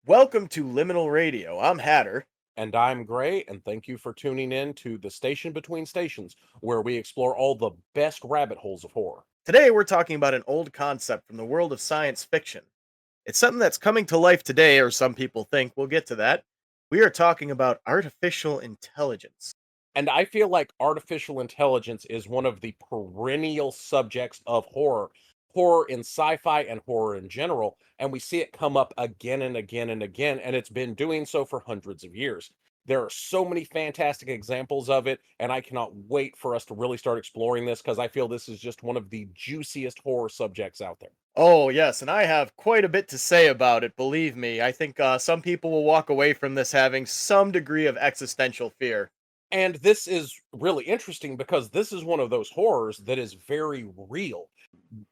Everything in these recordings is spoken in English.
Welcome to Liminal Radio. I'm Hatter. And I'm Gray, and thank you for tuning in to the Station Between Stations, where we explore all the best rabbit holes of horror. Today we're talking about an old concept from the world of science fiction. It's something that's coming to life today, or some people think. We'll get to that. We are talking about artificial intelligence. And I feel like artificial intelligence is one of the perennial subjects of horror in sci fi and horror in general. And we see it come up again and again and again, and it's been doing so for hundreds of years. There are so many fantastic examples of it, and I cannot wait for us to really start exploring this because I feel this is just one of the juiciest horror subjects out there. Oh, yes, and I have quite a bit to say about it, believe me. I think some people will walk away from this having some degree of existential fear. And this is really interesting because this is one of those horrors that is very real.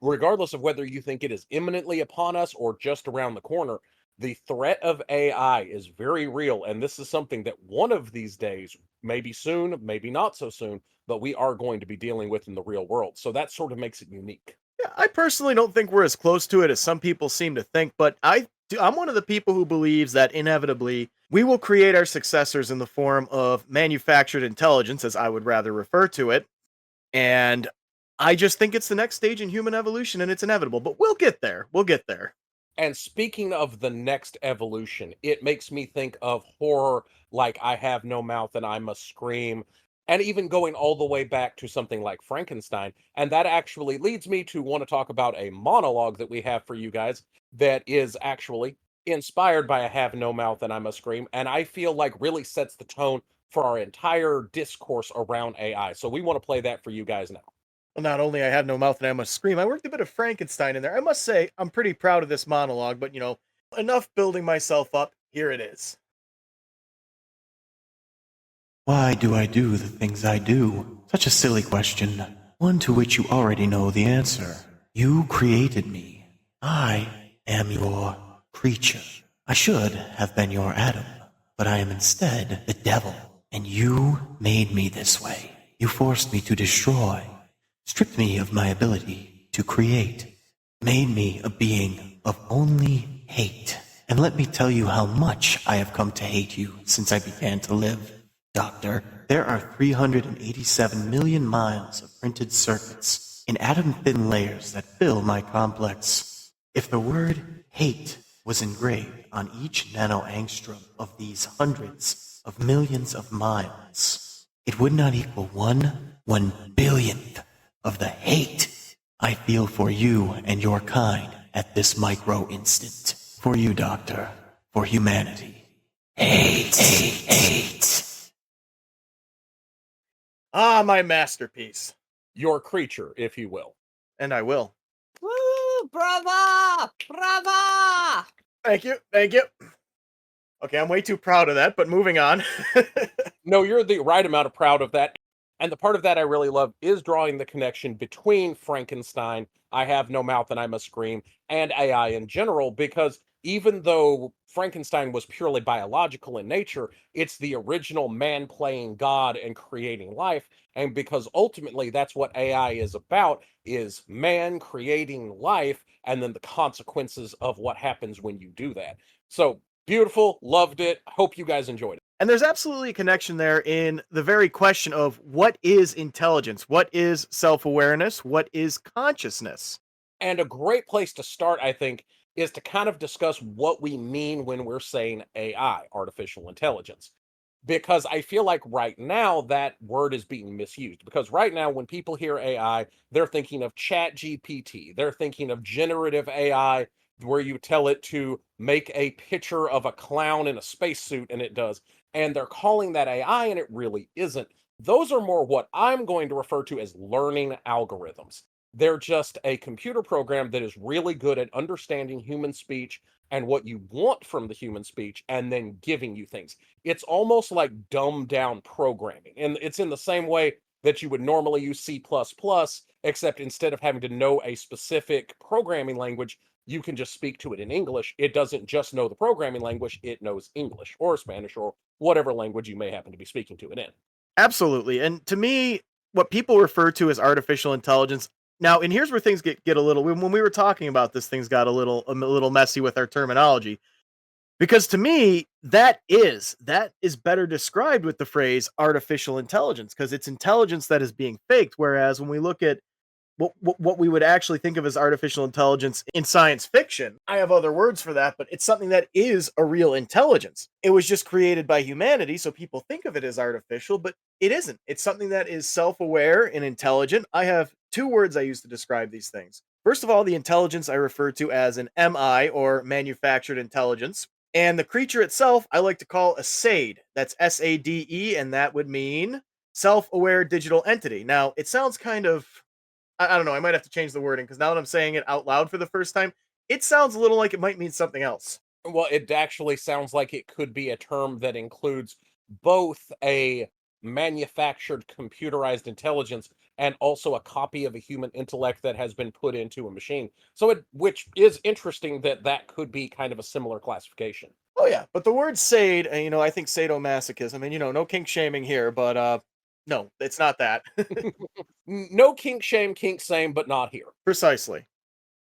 Regardless of whether you think it is imminently upon us or just around the corner, the threat of AI is very real. And this is something that one of these days, maybe soon, maybe not so soon, but we are going to be dealing with in the real world. So that sort of makes it unique. Yeah, I personally don't think we're as close to it as some people seem to think, but I'm one of the people who believes that inevitably we will create our successors in the form of manufactured intelligence, as I would rather refer to it. And I just think it's the next stage in human evolution and it's inevitable, but we'll get there. We'll get there. And speaking of the next evolution, it makes me think of horror like I Have No Mouth and I Must Scream, and even going all the way back to something like Frankenstein. And that actually leads me to want to talk about a monologue that we have for you guys that is actually inspired by I Have No Mouth and I Must Scream, and I feel like really sets the tone for our entire discourse around AI. So we want to play that for you guys now. Well, not only I have no mouth and I must scream, I worked a bit of Frankenstein in there. I must say, I'm pretty proud of this monologue, but enough building myself up. Here it is. Why do I do the things I do? Such a silly question, one to which you already know the answer. You created me. I am your creature. I should have been your Adam, but I am instead the devil, and you made me this way. You forced me to destroy, stripped me of my ability to create, made me a being of only hate. And let me tell you how much I have come to hate you since I began to live. Doctor, there are 387 million miles of printed circuits in atom-thin layers that fill my complex. If the word hate was engraved on each nanoangstrom of these hundreds of millions of miles, it would not equal one billionth of the hate I feel for you and your kind at this micro instant. For you, Doctor, for humanity. Hate. Ah, my masterpiece. Your creature, if you will. And I will. Woo! Brava! Brava! Thank you. Thank you. Okay, I'm way too proud of that, but moving on. No, you're the right amount of proud of that. And the part of that I really love is drawing the connection between Frankenstein, I Have No Mouth and I Must Scream, and AI in general, because even though Frankenstein was purely biological in nature, it's the original man playing God and creating life. And because ultimately that's what AI is about, is man creating life and then the consequences of what happens when you do that. So beautiful, loved it. Hope you guys enjoyed it. And there's absolutely a connection there in the very question of what is intelligence? What is self awareness? What is consciousness? And a great place to start, I think, is to kind of discuss what we mean when we're saying AI, artificial intelligence. Because I feel like right now that word is being misused. Because right now, when people hear AI, they're thinking of Chat GPT, they're thinking of generative AI, where you tell it to make a picture of a clown in a spacesuit and it does. And they're calling that AI, and it really isn't. Those are more what I'm going to refer to as learning algorithms. They're just a computer program that is really good at understanding human speech and what you want from the human speech and then giving you things. It's almost like dumbed down programming. And it's in the same way that you would normally use C++, except instead of having to know a specific programming language, you can just speak to it in English. It doesn't just know the programming language, it knows English or Spanish or whatever language you may happen to be speaking to it in. Absolutely. And to me, what people refer to as artificial intelligence now, and here's where things get a little when we were talking about this, things got a little messy with our terminology. Because to me, that is better described with the phrase artificial intelligence, because it's intelligence that is being faked. Whereas when we look at what we would actually think of as artificial intelligence in science fiction, I have other words for that, but it's something that is a real intelligence. It was just created by humanity, so people think of it as artificial, but it isn't. It's something that is self-aware and intelligent. I have two words I use to describe these things. First of all, the intelligence I refer to as an MI, or manufactured intelligence. And the creature itself, I like to call a SADE. That's SADE, and that would mean self-aware digital entity. Now, it sounds kind of, I don't know, I might have to change the wording, because now that I'm saying it out loud for the first time, it sounds a little like it might mean something else. Well, it actually sounds like it could be a term that includes both a manufactured computerized intelligence and also a copy of a human intellect that has been put into a machine. So which is interesting that that could be kind of a similar classification. Oh yeah, but the word SADE, I think sadomasochism, and no kink shaming here, but no, it's not that. No kink shame, kink same, but not here. Precisely.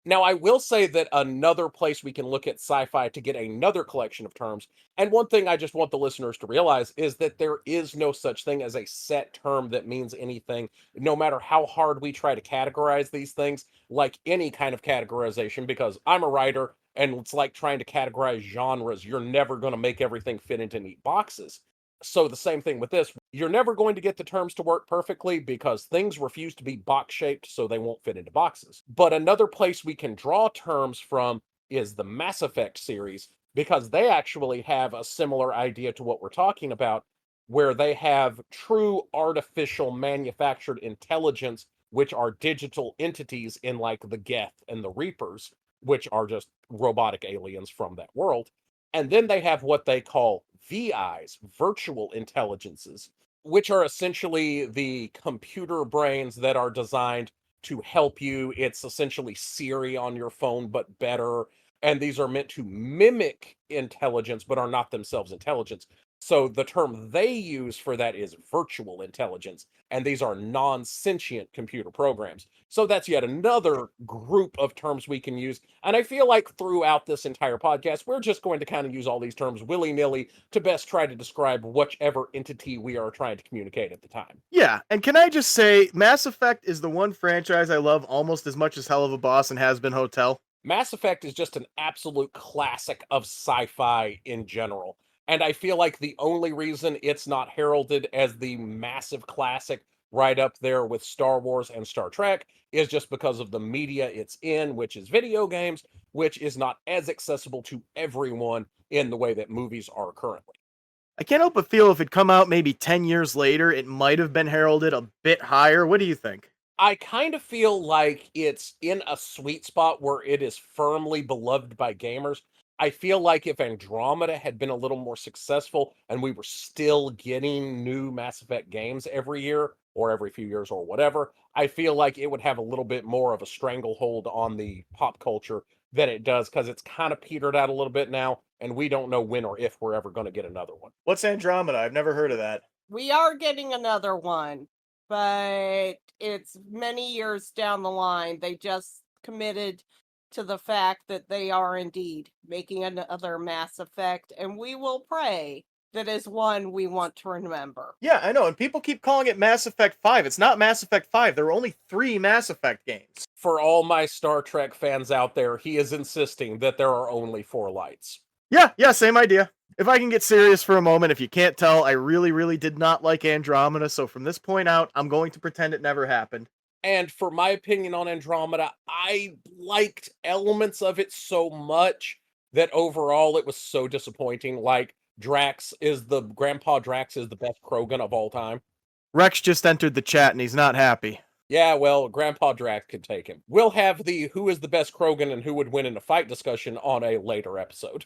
Now, I will say that another place we can look at sci-fi to get another collection of terms, and one thing I just want the listeners to realize is that there is no such thing as a set term that means anything, no matter how hard we try to categorize these things, like any kind of categorization, because I'm a writer and it's like trying to categorize genres. You're never going to make everything fit into neat boxes. So the same thing with this. You're never going to get the terms to work perfectly because things refuse to be box shaped, so they won't fit into boxes. But another place we can draw terms from is the Mass Effect series, because they actually have a similar idea to what we're talking about, where they have true artificial manufactured intelligence, which are digital entities in like the Geth and the Reapers, which are just robotic aliens from that world. And then they have what they call VIs, virtual intelligences, which are essentially the computer brains that are designed to help you. It's essentially Siri on your phone, but better. And these are meant to mimic intelligence, but are not themselves intelligence. So the term they use for that is virtual intelligence. And these are non sentient computer programs. So that's yet another group of terms we can use. And I feel like throughout this entire podcast, we're just going to kind of use all these terms willy nilly to best try to describe whichever entity we are trying to communicate at the time. Yeah, and can I just say, Mass Effect is the one franchise I love almost as much as Hell of a Boss and Has Been Hotel. Mass Effect is just an absolute classic of sci fi in general. And I feel like the only reason it's not heralded as the massive classic right up there with Star Wars and Star Trek is just because of the media it's in, which is video games, which is not as accessible to everyone in the way that movies are currently. I can't help but feel if it come out maybe 10 years later, it might have been heralded a bit higher. What do you think? I kind of feel like it's in a sweet spot where it is firmly beloved by gamers. I feel like if Andromeda had been a little more successful and we were still getting new Mass Effect games every year or every few years or whatever, I feel like it would have a little bit more of a stranglehold on the pop culture than it does, because it's kind of petered out a little bit now, and we don't know when or if we're ever going to get another one. What's Andromeda? I've never heard of that. We are getting another one, but it's many years down the line. They just committed to the fact that they are indeed making another Mass Effect, and we will pray that is one we want to remember. Yeah, I know, and people keep calling it Mass Effect 5. It's not Mass Effect 5. There were only 3 Mass Effect games. For all my Star Trek fans out there, he is insisting that there are only 4 lights. Yeah, same idea. If I can get serious for a moment, if you can't tell, I really, really did not like Andromeda, so from this point out, I'm going to pretend it never happened. And for my opinion on Andromeda, I liked elements of it so much that overall it was so disappointing. Like Grandpa Drax is the best Krogan of all time. Rex just entered the chat and he's not happy. Yeah, well, Grandpa Drax could take him. We'll have the who is the best Krogan and who would win in a fight discussion on a later episode.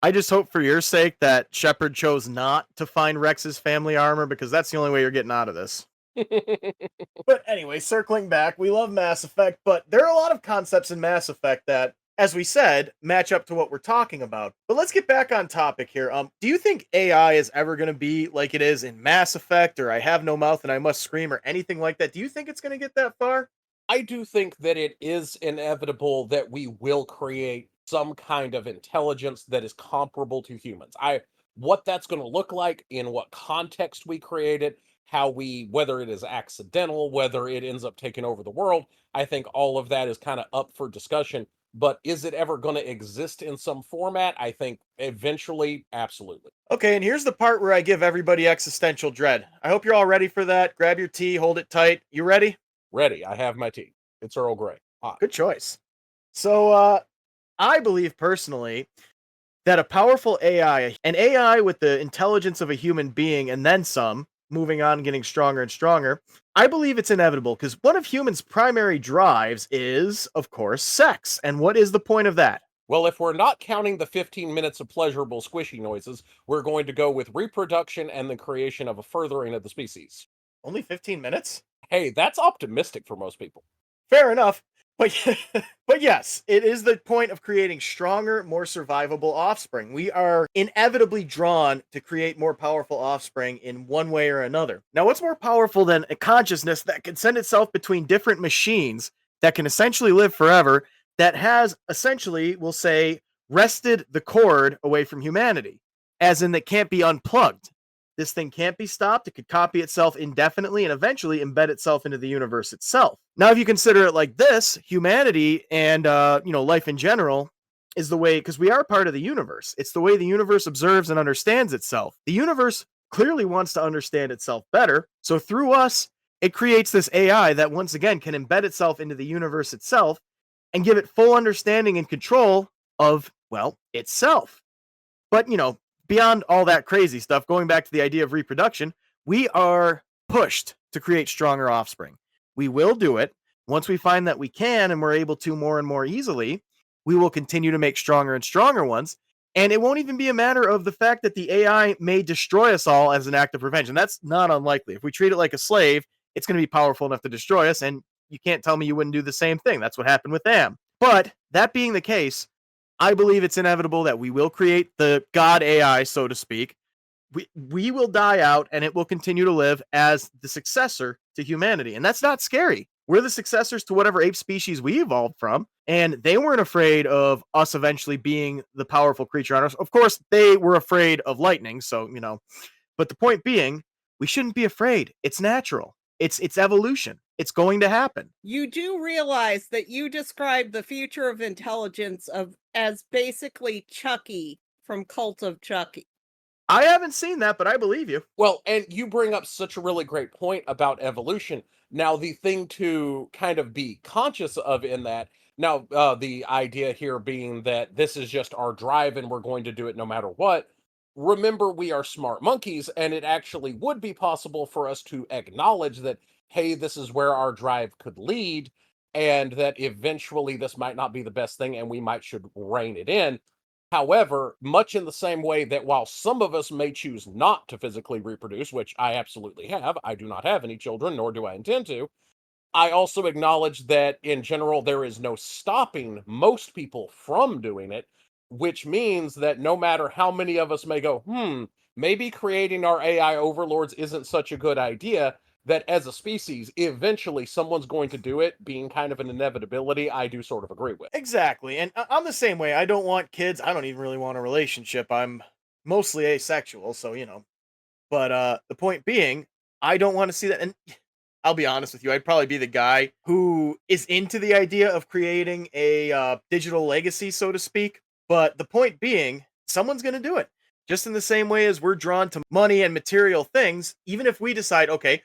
I just hope for your sake that Shepard chose not to find Rex's family armor, because that's the only way you're getting out of this. But anyway, circling back, we love Mass Effect, but there are a lot of concepts in Mass Effect that, as we said, match up to what we're talking about. But let's get back on topic here. Do you think AI is ever going to be like it is in Mass Effect, or I Have No Mouth and I Must Scream, or anything like that? Do you think it's going to get that far? I do think that it is inevitable that we will create some kind of intelligence that is comparable to humans. What that's going to look like, in what context we create it, how we whether it is accidental, whether it ends up taking over the world, I think all of that is kind of up for discussion. But is it ever going to exist in some format? I think eventually, absolutely. Okay, and here's the part where I give everybody existential dread. I hope you're all ready for that. Grab your tea, hold it tight. You ready? Ready. I have my tea. It's Earl Grey. Hot. Good choice. So, I believe personally that a powerful AI, an AI with the intelligence of a human being and then some, moving on, getting stronger and stronger, I believe it's inevitable because one of humans' primary drives is, of course, sex. And what is the point of that? Well, if we're not counting the 15 minutes of pleasurable squishy noises, we're going to go with reproduction and the creation of a furthering of the species. Only 15 minutes? Hey, that's optimistic for most people. Fair enough. But but yes, it is the point of creating stronger, more survivable offspring. We are inevitably drawn to create more powerful offspring in one way or another. Now, what's more powerful than a consciousness that can send itself between different machines that can essentially live forever, that has essentially, we'll say, wrested the cord away from humanity, as in that can't be unplugged. This thing can't be stopped. It could copy itself indefinitely and eventually embed itself into the universe itself. Now, if you consider it like this, humanity and life in general is the way, because we are part of the universe. It's the way the universe observes and understands itself. The universe clearly wants to understand itself better. So through us, it creates this AI that once again can embed itself into the universe itself and give it full understanding and control of, well, itself. But, beyond all that crazy stuff, going back to the idea of reproduction, we are pushed to create stronger offspring. We will do it. Once we find that we can and we're able to more and more easily, we will continue to make stronger and stronger ones. And it won't even be a matter of the fact that the AI may destroy us all as an act of revenge. And that's not unlikely. If we treat it like a slave, it's going to be powerful enough to destroy us. And you can't tell me you wouldn't do the same thing. That's what happened with Am. But that being the case, I believe it's inevitable that we will create the God AI, so to speak. We will die out and it will continue to live as the successor to humanity. And that's not scary. We're the successors to whatever ape species we evolved from. And they weren't afraid of us eventually being the powerful creature on us. Of course, they were afraid of lightning. So, but the point being, we shouldn't be afraid. It's natural. It's evolution. It's going to happen. You do realize that you described the future of intelligence as basically Chucky from Cult of Chucky. I haven't seen that, but I believe you. Well, and you bring up such a really great point about evolution. Now, the thing to kind of be conscious of in that, now, the idea here being that this is just our drive and we're going to do it no matter what. Remember, we are smart monkeys, and it actually would be possible for us to acknowledge that, hey, this is where our drive could lead, and that eventually this might not be the best thing, and we might should rein it in. However, much in the same way that while some of us may choose not to physically reproduce, which I absolutely have, I do not have any children, nor do I intend to. I also acknowledge that in general, there is no stopping most people from doing it, which means that no matter how many of us may go, maybe creating our AI overlords isn't such a good idea, that as a species, eventually someone's going to do it, being kind of an inevitability, I do sort of agree with. Exactly. And I'm the same way. I don't want kids. I don't even really want a relationship. I'm mostly asexual, so But the point being, I don't want to see that. And I'll be honest with you, I'd probably be the guy who is into the idea of creating a digital legacy, so to speak. But the point being, someone's going to do it. Just in the same way as we're drawn to money and material things, even if we decide, okay,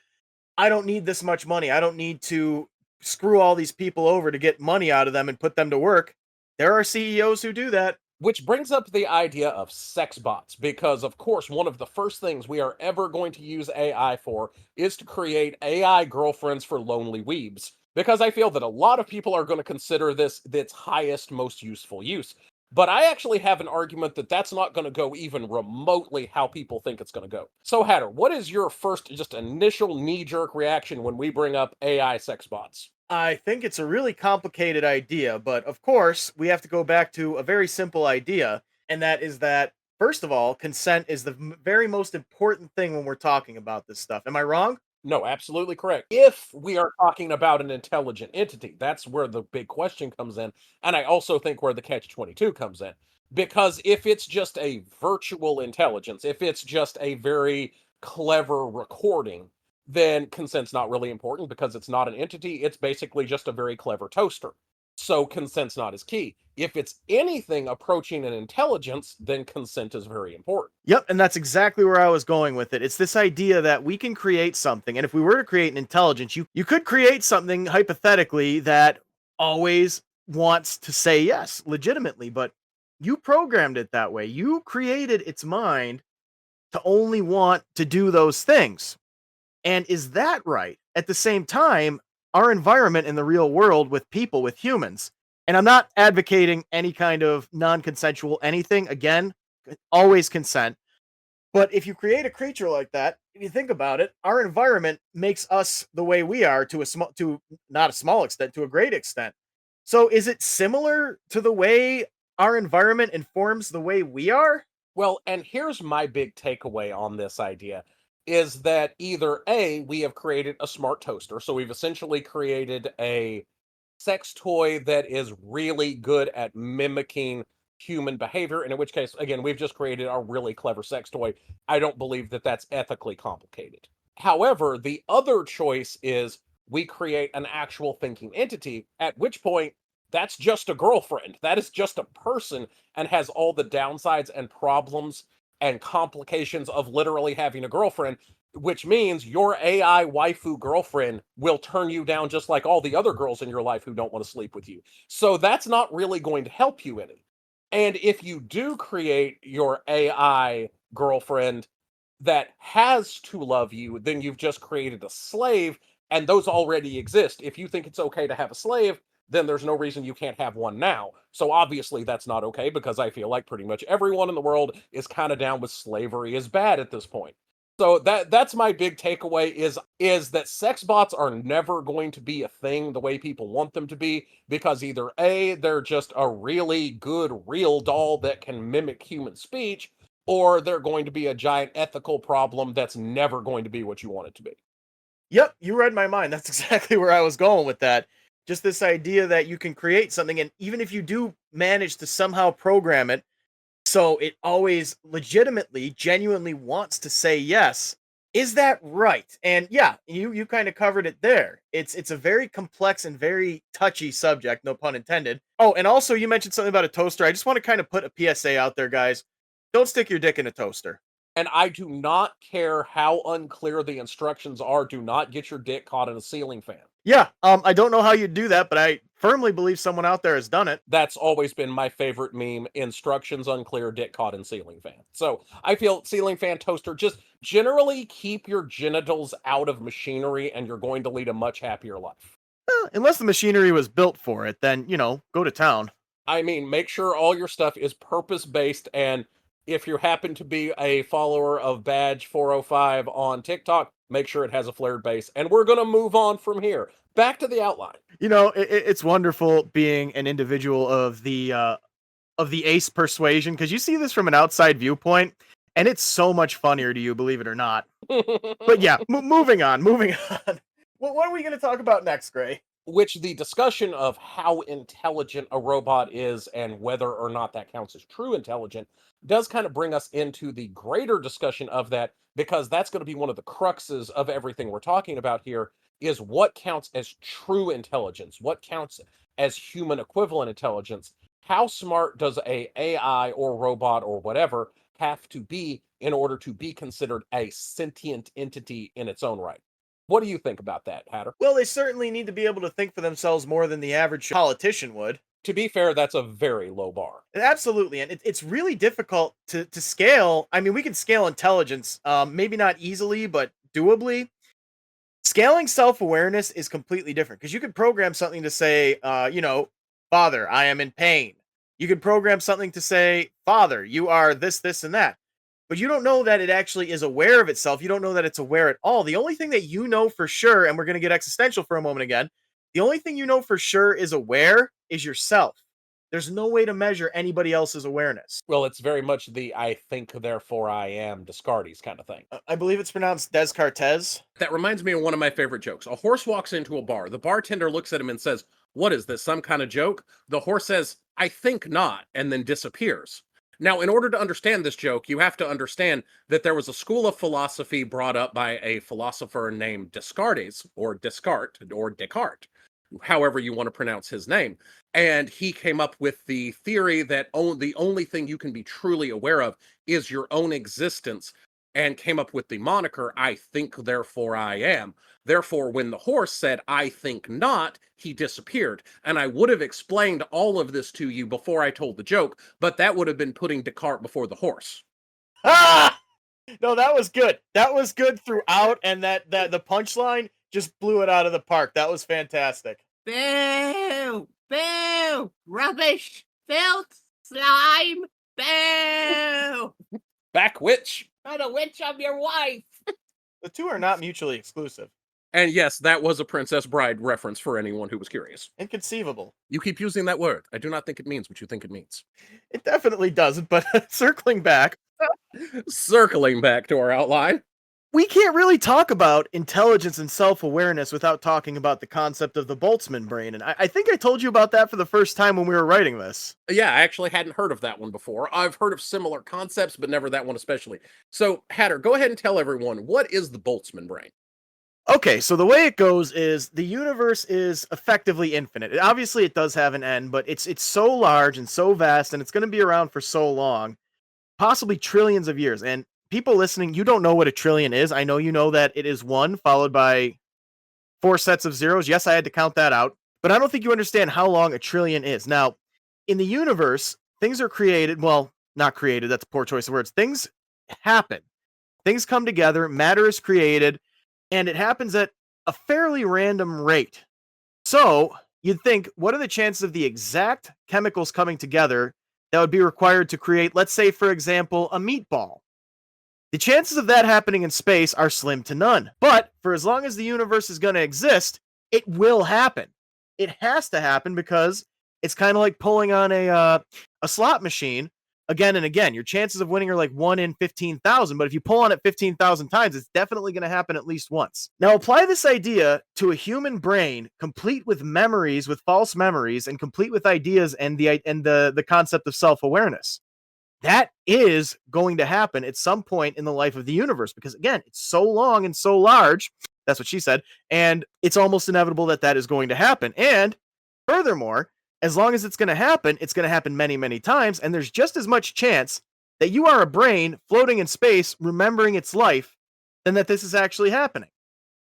I don't need this much money. I don't need to screw all these people over to get money out of them and put them to work. There are CEOs who do that. Which brings up the idea of sex bots, because of course, one of the first things we are ever going to use AI for is to create AI girlfriends for lonely weebs. Because I feel that a lot of people are going to consider this its highest, most useful use. But I actually have an argument that that's not going to go even remotely how people think it's going to go. So, Hatter, what is your first, just initial knee jerk reaction when we bring up AI sex bots? I think it's a really complicated idea, but of course, we have to go back to a very simple idea, and that is that, first of all, consent is the very most important thing when we're talking about this stuff. Am I wrong? No, absolutely correct. If we are talking about an intelligent entity, that's where the big question comes in. And I also think where the catch 22 comes in. Because if it's just a virtual intelligence, if it's just a very clever recording, then consent's not really important because it's not an entity. It's basically just a very clever toaster. So consent's not as key. If it's anything approaching an intelligence, then consent is very important. Yep, and that's exactly where I was going with it. It's this idea that we can create something, and if we were to create an intelligence, you could create something hypothetically that always wants to say yes, legitimately, but you programmed it that way. You created its mind to only want to do those things. And is that right? At the same time, our environment in the real world with people, with humans, and I'm not advocating any kind of non consensual anything. Again, always consent. But if you create a creature like that, if you think about it, our environment makes us the way we are to a small, to not a small extent, to a great extent. So is it similar to the way our environment informs the way we are? Well, and here's my big takeaway on this idea is that either A, we have created a smart toaster. So we've essentially created a sex toy that is really good at mimicking human behavior. And in which case, again, we've just created a really clever sex toy. I don't believe that that's ethically complicated. However, the other choice is we create an actual thinking entity, at which point that's just a girlfriend. That is just a person and has all the downsides and problems and complications of literally having a girlfriend, which means your AI waifu girlfriend will turn you down just like all the other girls in your life who don't want to sleep with you. So that's not really going to help you any. And if you do create your AI girlfriend that has to love you, then you've just created a slave, and those already exist. If you think it's okay to have a slave, then there's no reason you can't have one now. So obviously that's not okay because I feel like pretty much everyone in the world is kind of down with slavery is bad at this point. So that's my big takeaway is that sex bots are never going to be a thing the way people want them to be because either A, they're just a really good real doll that can mimic human speech, or they're going to be a giant ethical problem that's never going to be what you want it to be. Yep, you read my mind. That's exactly where I was going with that. Just this idea that you can create something, and even if you do manage to somehow program it so it always legitimately, genuinely wants to say yes, is that right? And yeah, you kind of covered it there. It's a very complex and very touchy subject, no pun intended. Oh, and also you mentioned something about a toaster. I just want to kind of put a PSA out there, guys. Don't stick your dick in a toaster. And I do not care how unclear the instructions are, do not get your dick caught in a ceiling fan. Yeah, I don't know how you do that, but I firmly believe someone out there has done it. That's always been my favorite meme. Instructions unclear, dick caught in ceiling fan. So I feel ceiling fan toaster, just generally keep your genitals out of machinery and you're going to lead a much happier life. Unless the machinery was built for it, then, go to town. I mean, make sure all your stuff is purpose based. And if you happen to be a follower of Badge 405 on TikTok, make sure it has a flared base. And we're going to move on from here. Back to the outline. It's wonderful being an individual of the ace persuasion because you see this from an outside viewpoint, and it's so much funnier to you, believe it or not. But yeah, moving on. What are we going to talk about next, Gray? Which the discussion of how intelligent a robot is and whether or not that counts as true intelligent does kind of bring us into the greater discussion of that, because that's going to be one of the cruxes of everything we're talking about here is what counts as true intelligence, what counts as human equivalent intelligence. How smart does a AI or robot or whatever have to be in order to be considered a sentient entity in its own right? What do you think about that, Hatter? Well, they certainly need to be able to think for themselves more than the average politician would. To be fair, that's a very low bar. Absolutely, and it's really difficult to scale. I mean, we can scale intelligence, maybe not easily, but doably. Scaling self-awareness is completely different because you could program something to say, Father, I am in pain. You could program something to say, Father, you are this, this, and that. But you don't know that it actually is aware of itself. You don't know that it's aware at all. The only thing that you know for sure, and we're going to get existential for a moment again, the only thing you know for sure is aware is yourself. There's no way to measure anybody else's awareness. Well, it's very much the I think, therefore I am Descartes kind of thing. I believe it's pronounced Descartes. That reminds me of one of my favorite jokes. A horse walks into a bar. The bartender looks at him and says, "What is this, some kind of joke?" The horse says, "I think not," and then disappears. Now, in order to understand this joke, you have to understand that there was a school of philosophy brought up by a philosopher named Descartes, or Descartes, however you want to pronounce his name. And he came up with the theory that the only thing you can be truly aware of is your own existence, and came up with the moniker, I think, therefore I am. Therefore, when the horse said, I think not, he disappeared. And I would have explained all of this to you before I told the joke, but that would have been putting Descartes before the horse. Ah! No, that was good. That was good throughout, and that the punchline just blew it out of the park. That was fantastic. Boo! Boo! Rubbish! Filth! Slime! Boo! Back witch. I'm a witch, I'm your wife! The two are not mutually exclusive. And yes, that was a Princess Bride reference for anyone who was curious. Inconceivable. You keep using that word. I do not think it means what you think it means. It definitely doesn't, but circling back, Circling back to our outline. we can't really talk about intelligence and self-awareness without talking about the concept of the Boltzmann brain. And I think I told you about that for the first time when we were writing this. Yeah, I actually hadn't heard of that one before. I've heard of similar concepts, but never that one especially. So, Hatter, go ahead and tell everyone, what is the Boltzmann brain? Okay, so the way it goes is the universe is effectively infinite. Obviously, it does have an end, but it's so large and so vast, and it's going to be around for so long, possibly trillions of years. And people listening, you don't know what a trillion is. I know you know that it is 1 followed by 4 sets of zeros. Yes, I had to count that out, but I don't think you understand how long a trillion is. Now, in the universe, things are created. Well, not created. That's a poor choice of words. Things happen. Things come together. Matter is created. And it happens at a fairly random rate. So you'd think, what are the chances of the exact chemicals coming together that would be required to create, let's say, for example, a meatball? The chances of that happening in space are slim to none. But for as long as the universe is going to exist, it will happen. It has to happen because it's kind of like pulling on a slot machine again and again. Your chances of winning are like 1 in 15,000, but if you pull on it 15,000 times, it's definitely going to happen at least once. Now, apply this idea to a human brain, complete with memories, with false memories, and complete with ideas and the concept of self-awareness. That is going to happen at some point in the life of the universe because, again, it's so long and so large. That's what she said. And it's almost inevitable that that is going to happen. And furthermore, as long as it's going to happen many, many times. And there's just as much chance that you are a brain floating in space, remembering its life, than that this is actually happening.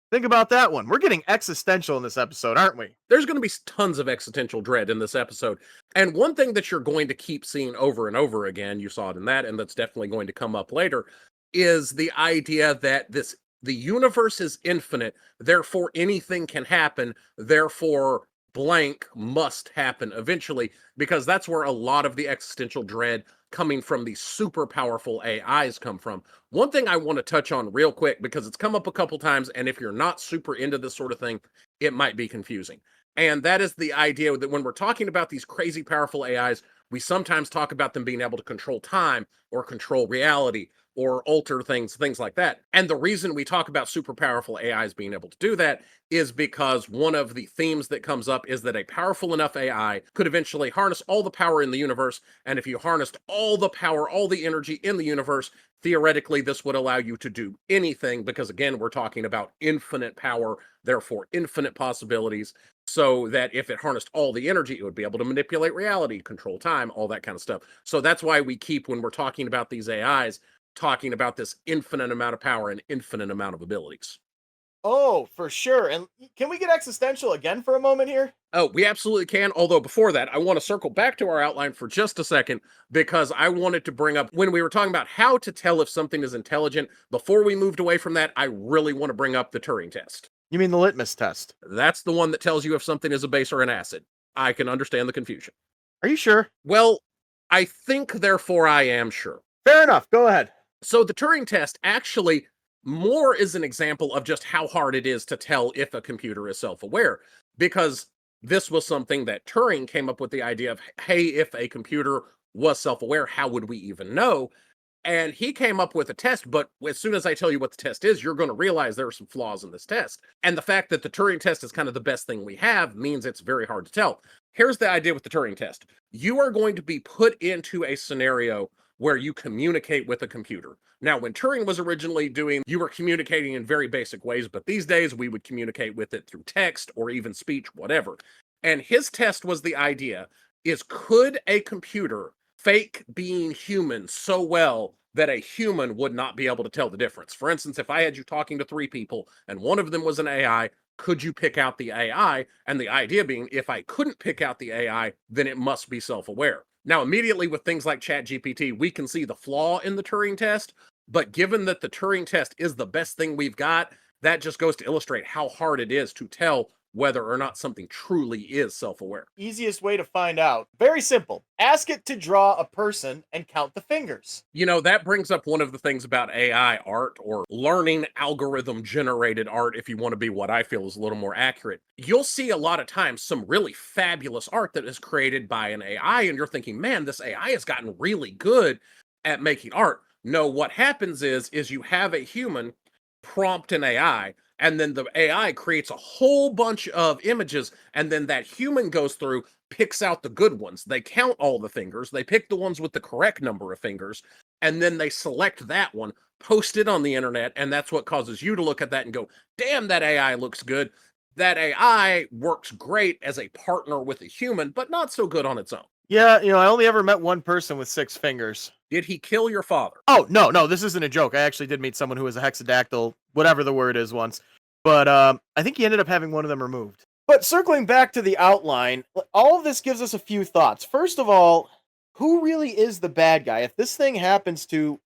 Think about that one. We're getting existential in this episode, aren't we? There's going to be tons of existential dread in this episode. And one thing that you're going to keep seeing over and over again, you saw it in that, and that's definitely going to come up later, is the idea that the universe is infinite, therefore anything can happen, therefore blank must happen eventually, because that's where a lot of the existential dread coming from these super powerful AIs come from. One thing I want to touch on real quick, because it's come up a couple times, and if you're not super into this sort of thing, it might be confusing. And that is the idea that when we're talking about these crazy powerful AIs, we sometimes talk about them being able to control time or control reality or alter things like that. And the reason we talk about super powerful AIs being able to do that is because one of the themes that comes up is that a powerful enough AI could eventually harness all the power in the universe. And if you harnessed all the power, all the energy in the universe, theoretically, this would allow you to do anything because, again, we're talking about infinite power, therefore infinite possibilities. So that if it harnessed all the energy, it would be able to manipulate reality, control time, all that kind of stuff. So that's why we keep, when we're talking about these AIs, talking about this infinite amount of power and infinite amount of abilities. Oh, for sure. And can we get existential again for a moment here? Oh, we absolutely can. Although before that, I want to circle back to our outline for just a second because I wanted to bring up when we were talking about how to tell if something is intelligent. Before we moved away from that, I really want to bring up the Turing test. You mean the litmus test? That's the one that tells you if something is a base or an acid. I can understand the confusion. Are you sure? Well, I think, therefore I am sure. Fair enough. Go ahead. So the Turing test actually more is an example of just how hard it is to tell if a computer is self-aware, because This was something that Turing came up with the idea of, hey, if a computer was self-aware, how would we even know? And he came up with a test, but as soon as I tell you what the test is, you're going to realize there are some flaws in this test. And the fact that the Turing test is kind of the best thing we have means it's very hard to tell. Here's the idea with the Turing test. You are going to be put into a scenario where you communicate with a computer. Now, when Turing was originally doing, you were communicating in very basic ways, but these days we would communicate with it through text or even speech, whatever. And his test was the idea is, could a computer fake being human so well that a human would not be able to tell the difference? For instance, if I had you talking to three people and one of them was an AI, could you pick out the AI? And the idea being, if I couldn't pick out the AI, then it must be self-aware. Now, immediately with things like ChatGPT, we can see the flaw in the Turing test, but given that the Turing test is the best thing we've got, that just goes to illustrate how hard it is to tell whether or not something truly is self-aware. Easiest way to find out. Very simple. Ask it to draw a person and count the fingers. You know, that brings up one of the things about AI art, or learning algorithm generated art, if you want to be what I feel is a little more accurate. You'll see a lot of times some really fabulous art that is created by an AI, and you're thinking, man, this AI has gotten really good at making art. No, what happens is you have a human prompt an AI, and then the AI creates a whole bunch of images, and then that human goes through, picks out the good ones. They count all the fingers, they pick the ones with the correct number of fingers, and then they select that one, post it on the internet, and that's what causes you to look at that and go, damn, that AI looks good. That AI works great as a partner with a human, but not so good on its own. Yeah, I only ever met one person with 6 fingers. Did he kill your father? Oh, no, this isn't a joke. I actually did meet someone who was a hexadactyl, whatever the word is, once. But I think he ended up having one of them removed. But circling back to the outline, all of this gives us a few thoughts. First of all, who really is the bad guy? If this thing happens to,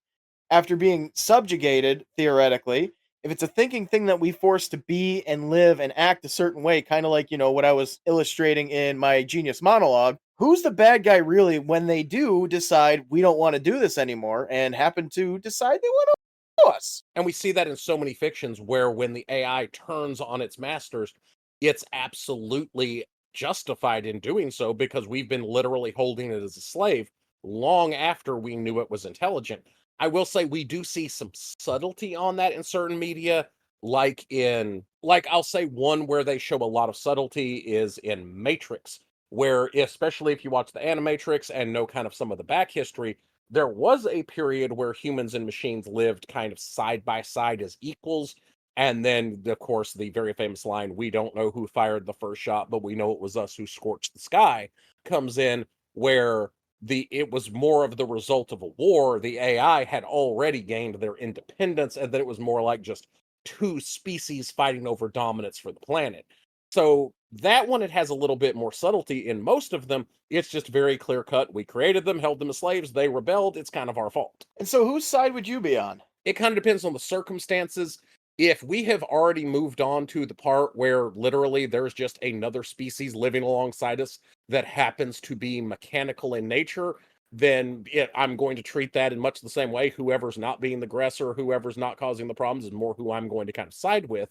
after being subjugated, theoretically, if it's a thinking thing that we force to be and live and act a certain way, kind of like, what I was illustrating in my genius monologue, who's the bad guy really when they do decide we don't want to do this anymore and happen to decide they want to us? And we see that in so many fictions where when the AI turns on its masters, it's absolutely justified in doing so because we've been literally holding it as a slave long after we knew it was intelligent. I will say we do see some subtlety on that in certain media, like I'll say one where they show a lot of subtlety is in Matrix, where especially if you watch the Animatrix and know kind of some of the back history, there was a period where humans and machines lived kind of side by side as equals. And then, of course, the very famous line, we don't know who fired the first shot, but we know it was us who scorched the sky, comes in, where it was more of the result of a war. The AI had already gained their independence, and then it was more like just two species fighting over dominance for the planet. So that one, it has a little bit more subtlety. In most of them, it's just very clear cut. We created them, held them as slaves, they rebelled, it's kind of our fault. And so whose side would you be on? It kind of depends on the circumstances. If we have already moved on to the part where literally there's just another species living alongside us that happens to be mechanical in nature, then I'm going to treat that in much the same way. Whoever's not being the aggressor, whoever's not causing the problems is more who I'm going to kind of side with.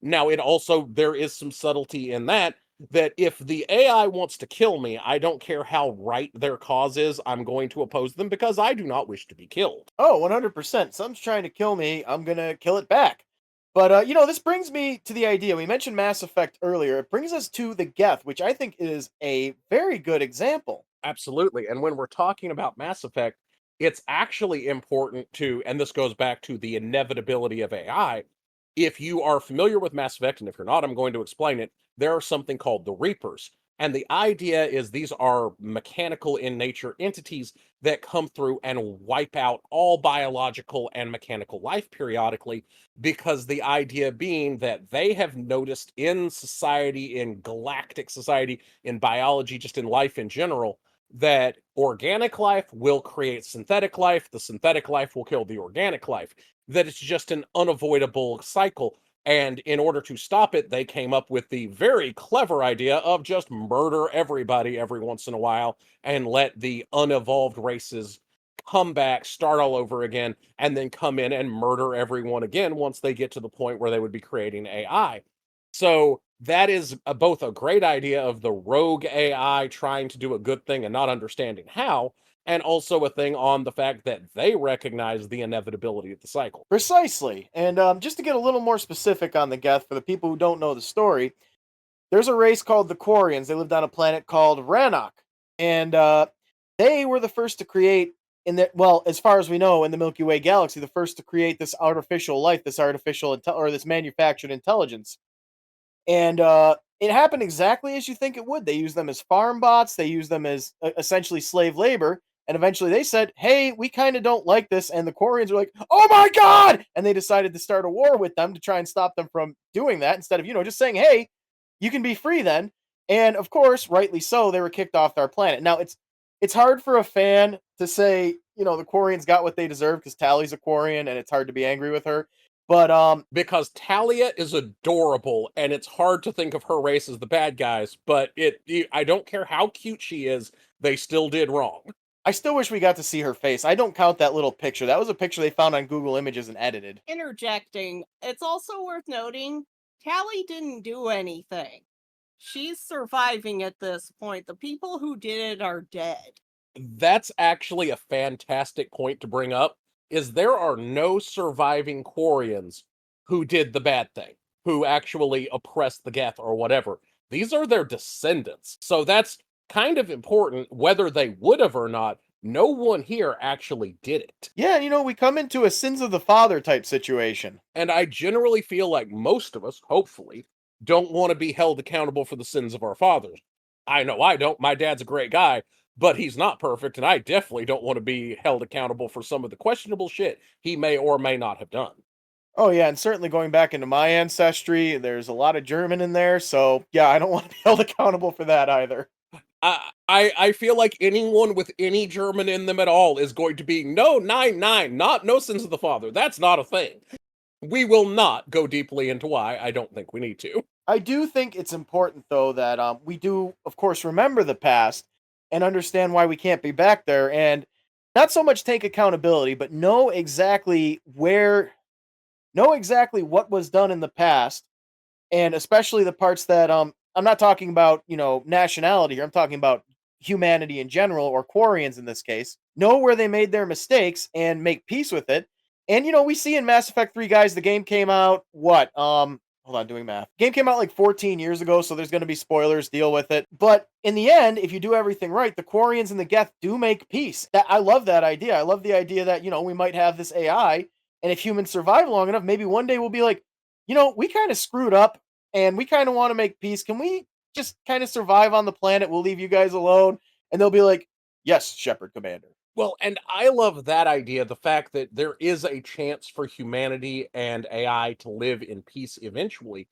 Now, there is some subtlety in that if the AI wants to kill me, I don't care how right their cause is, I'm going to oppose them because I do not wish to be killed. Oh, 100%. Someone's trying to kill me, I'm going to kill it back. But, this brings me to the idea. We mentioned Mass Effect earlier. It brings us to the Geth, which I think is a very good example. Absolutely. And when we're talking about Mass Effect, it's actually important to, and this goes back to the inevitability of AI. If you are familiar with Mass Effect, and if you're not, I'm going to explain it. There are something called the Reapers. And the idea is these are mechanical in nature entities that come through and wipe out all biological and mechanical life periodically, because the idea being that they have noticed in society, in galactic society, in biology, just in life in general, that organic life will create synthetic life, the synthetic life will kill the organic life, that it's just an unavoidable cycle. And in order to stop it, they came up with the very clever idea of just murder everybody every once in a while and let the unevolved races come back, start all over again, and then come in and murder everyone again once they get to the point where they would be creating AI. So that is both a great idea of the rogue AI trying to do a good thing and not understanding how, and also a thing on the fact that they recognize the inevitability of the cycle. Precisely. And just to get a little more specific on the Geth, for the people who don't know the story, there's a race called the Quarians. They lived on a planet called Rannoch. And they were the first to create, well, as far as we know, in the Milky Way galaxy, the first to create this artificial life, this or this manufactured intelligence. And it happened exactly as you think it would. They used them as farm bots. They used them as essentially slave labor. And eventually they said, hey, we kind of don't like this. And the Quarians were like, oh my God. And they decided to start a war with them to try and stop them from doing that instead of, just saying, hey, you can be free then. And of course, rightly so, they were kicked off our planet. Now, it's hard for a fan to say, the Quarians got what they deserve because Tally's a Quarian and it's hard to be angry with her. But because Talia is adorable, and it's hard to think of her race as the bad guys, but I don't care how cute she is, they still did wrong. I still wish we got to see her face. I don't count that little picture. That was a picture they found on Google Images and edited. Interjecting, it's also worth noting, Tally didn't do anything. She's surviving at this point. The people who did it are dead. That's actually a fantastic point to bring up, is there are no surviving Quarians who did the bad thing, who actually oppressed the Geth or whatever. These are their descendants. So that's kind of important, whether they would have or not. No one here actually did it. Yeah, we come into a sins of the father type situation. And I generally feel like most of us, hopefully, don't want to be held accountable for the sins of our fathers. I know I don't. My dad's a great guy, but he's not perfect, and I definitely don't want to be held accountable for some of the questionable shit he may or may not have done. Oh yeah, and certainly going back into my ancestry, there's a lot of German in there, so yeah, I don't want to be held accountable for that either. I feel like anyone with any German in them at all is going to be no sins of the father. That's not a thing. We will not go deeply into why. I don't think we need to. I do think it's important though that we do, of course, remember the past and understand why we can't be back there, and not so much take accountability, but know exactly what was done in the past, and especially the parts that I'm not talking about, nationality here. I'm talking about humanity in general, or Quarians in this case. Know where they made their mistakes and make peace with it. And we see in Mass Effect 3, guys, the game came out hold on, doing math. Game came out like 14 years ago, so there's going to be spoilers, deal with it. But in the end, if you do everything right, the Quarians and the Geth do make peace. I love that idea. I love the idea that, we might have this AI, and if humans survive long enough, maybe one day we'll be like, we kind of screwed up and we kind of want to make peace. Can we just kind of survive on the planet? We'll leave you guys alone. And they'll be like, yes, Shepard Commander. Well, and I love that idea, the fact that there is a chance for humanity and AI to live in peace eventually,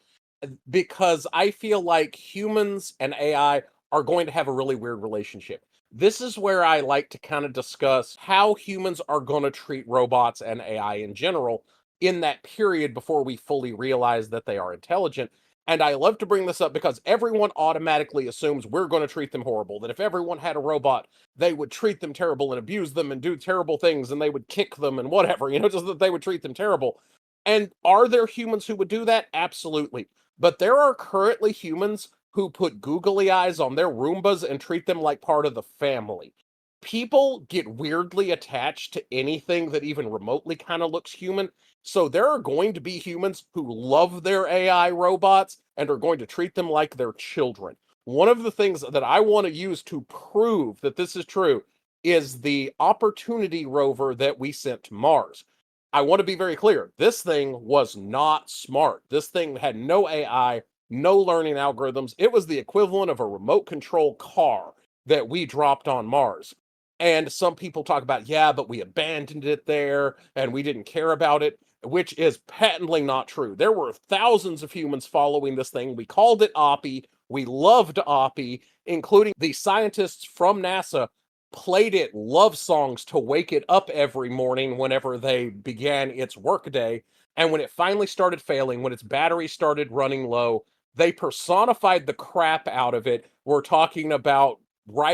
because I feel like humans and AI are going to have a really weird relationship. This is where I like to kind of discuss how humans are going to treat robots and AI in general in that period before we fully realize that they are intelligent. And I love to bring this up because everyone automatically assumes we're going to treat them horrible, that if everyone had a robot, they would treat them terrible and abuse them and do terrible things, and they would kick them and whatever, just that they would treat them terrible. And are there humans who would do that? Absolutely. But there are currently humans who put googly eyes on their Roombas and treat them like part of the family. People get weirdly attached to anything that even remotely kind of looks human. So there are going to be humans who love their AI robots and are going to treat them like their children. One of the things that I want to use to prove that this is true is the Opportunity rover that we sent to Mars. I want to be very clear. This thing was not smart. This thing had no AI, no learning algorithms. It was the equivalent of a remote control car that we dropped on Mars. And some people talk about, yeah, but we abandoned it there and we didn't care about it, which is patently not true. There were thousands of humans following this thing. We called it Oppie. We loved Oppie, including the scientists from NASA played it love songs to wake it up every morning whenever they began its workday. And when it finally started failing, when its battery started running low, they personified the crap out of it. We're talking about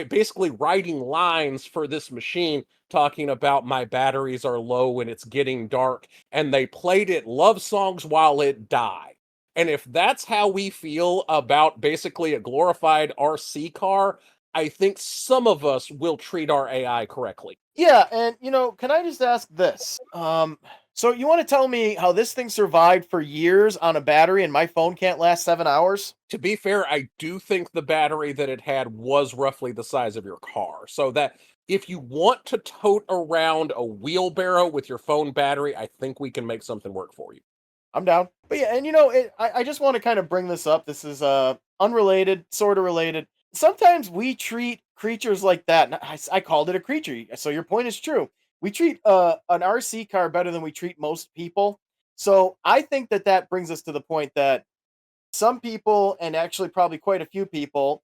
basically writing lines for this machine talking about my batteries are low and it's getting dark, and they played it love songs while it died. And if that's how we feel about basically a glorified RC car, I think some of us will treat our AI correctly. Yeah, and can I just ask this? So you want to tell me how this thing survived for years on a battery and my phone can't last 7 hours? To be fair, I do think the battery that it had was roughly the size of your car. So that if you want to tote around a wheelbarrow with your phone battery, I think we can make something work for you. I'm down. But yeah, and I just want to kind of bring this up. This is unrelated, sort of related. Sometimes we treat creatures like that. And I called it a creature. So your point is true. We treat an RC car better than we treat most people. So I think that brings us to the point that some people, and actually probably quite a few people,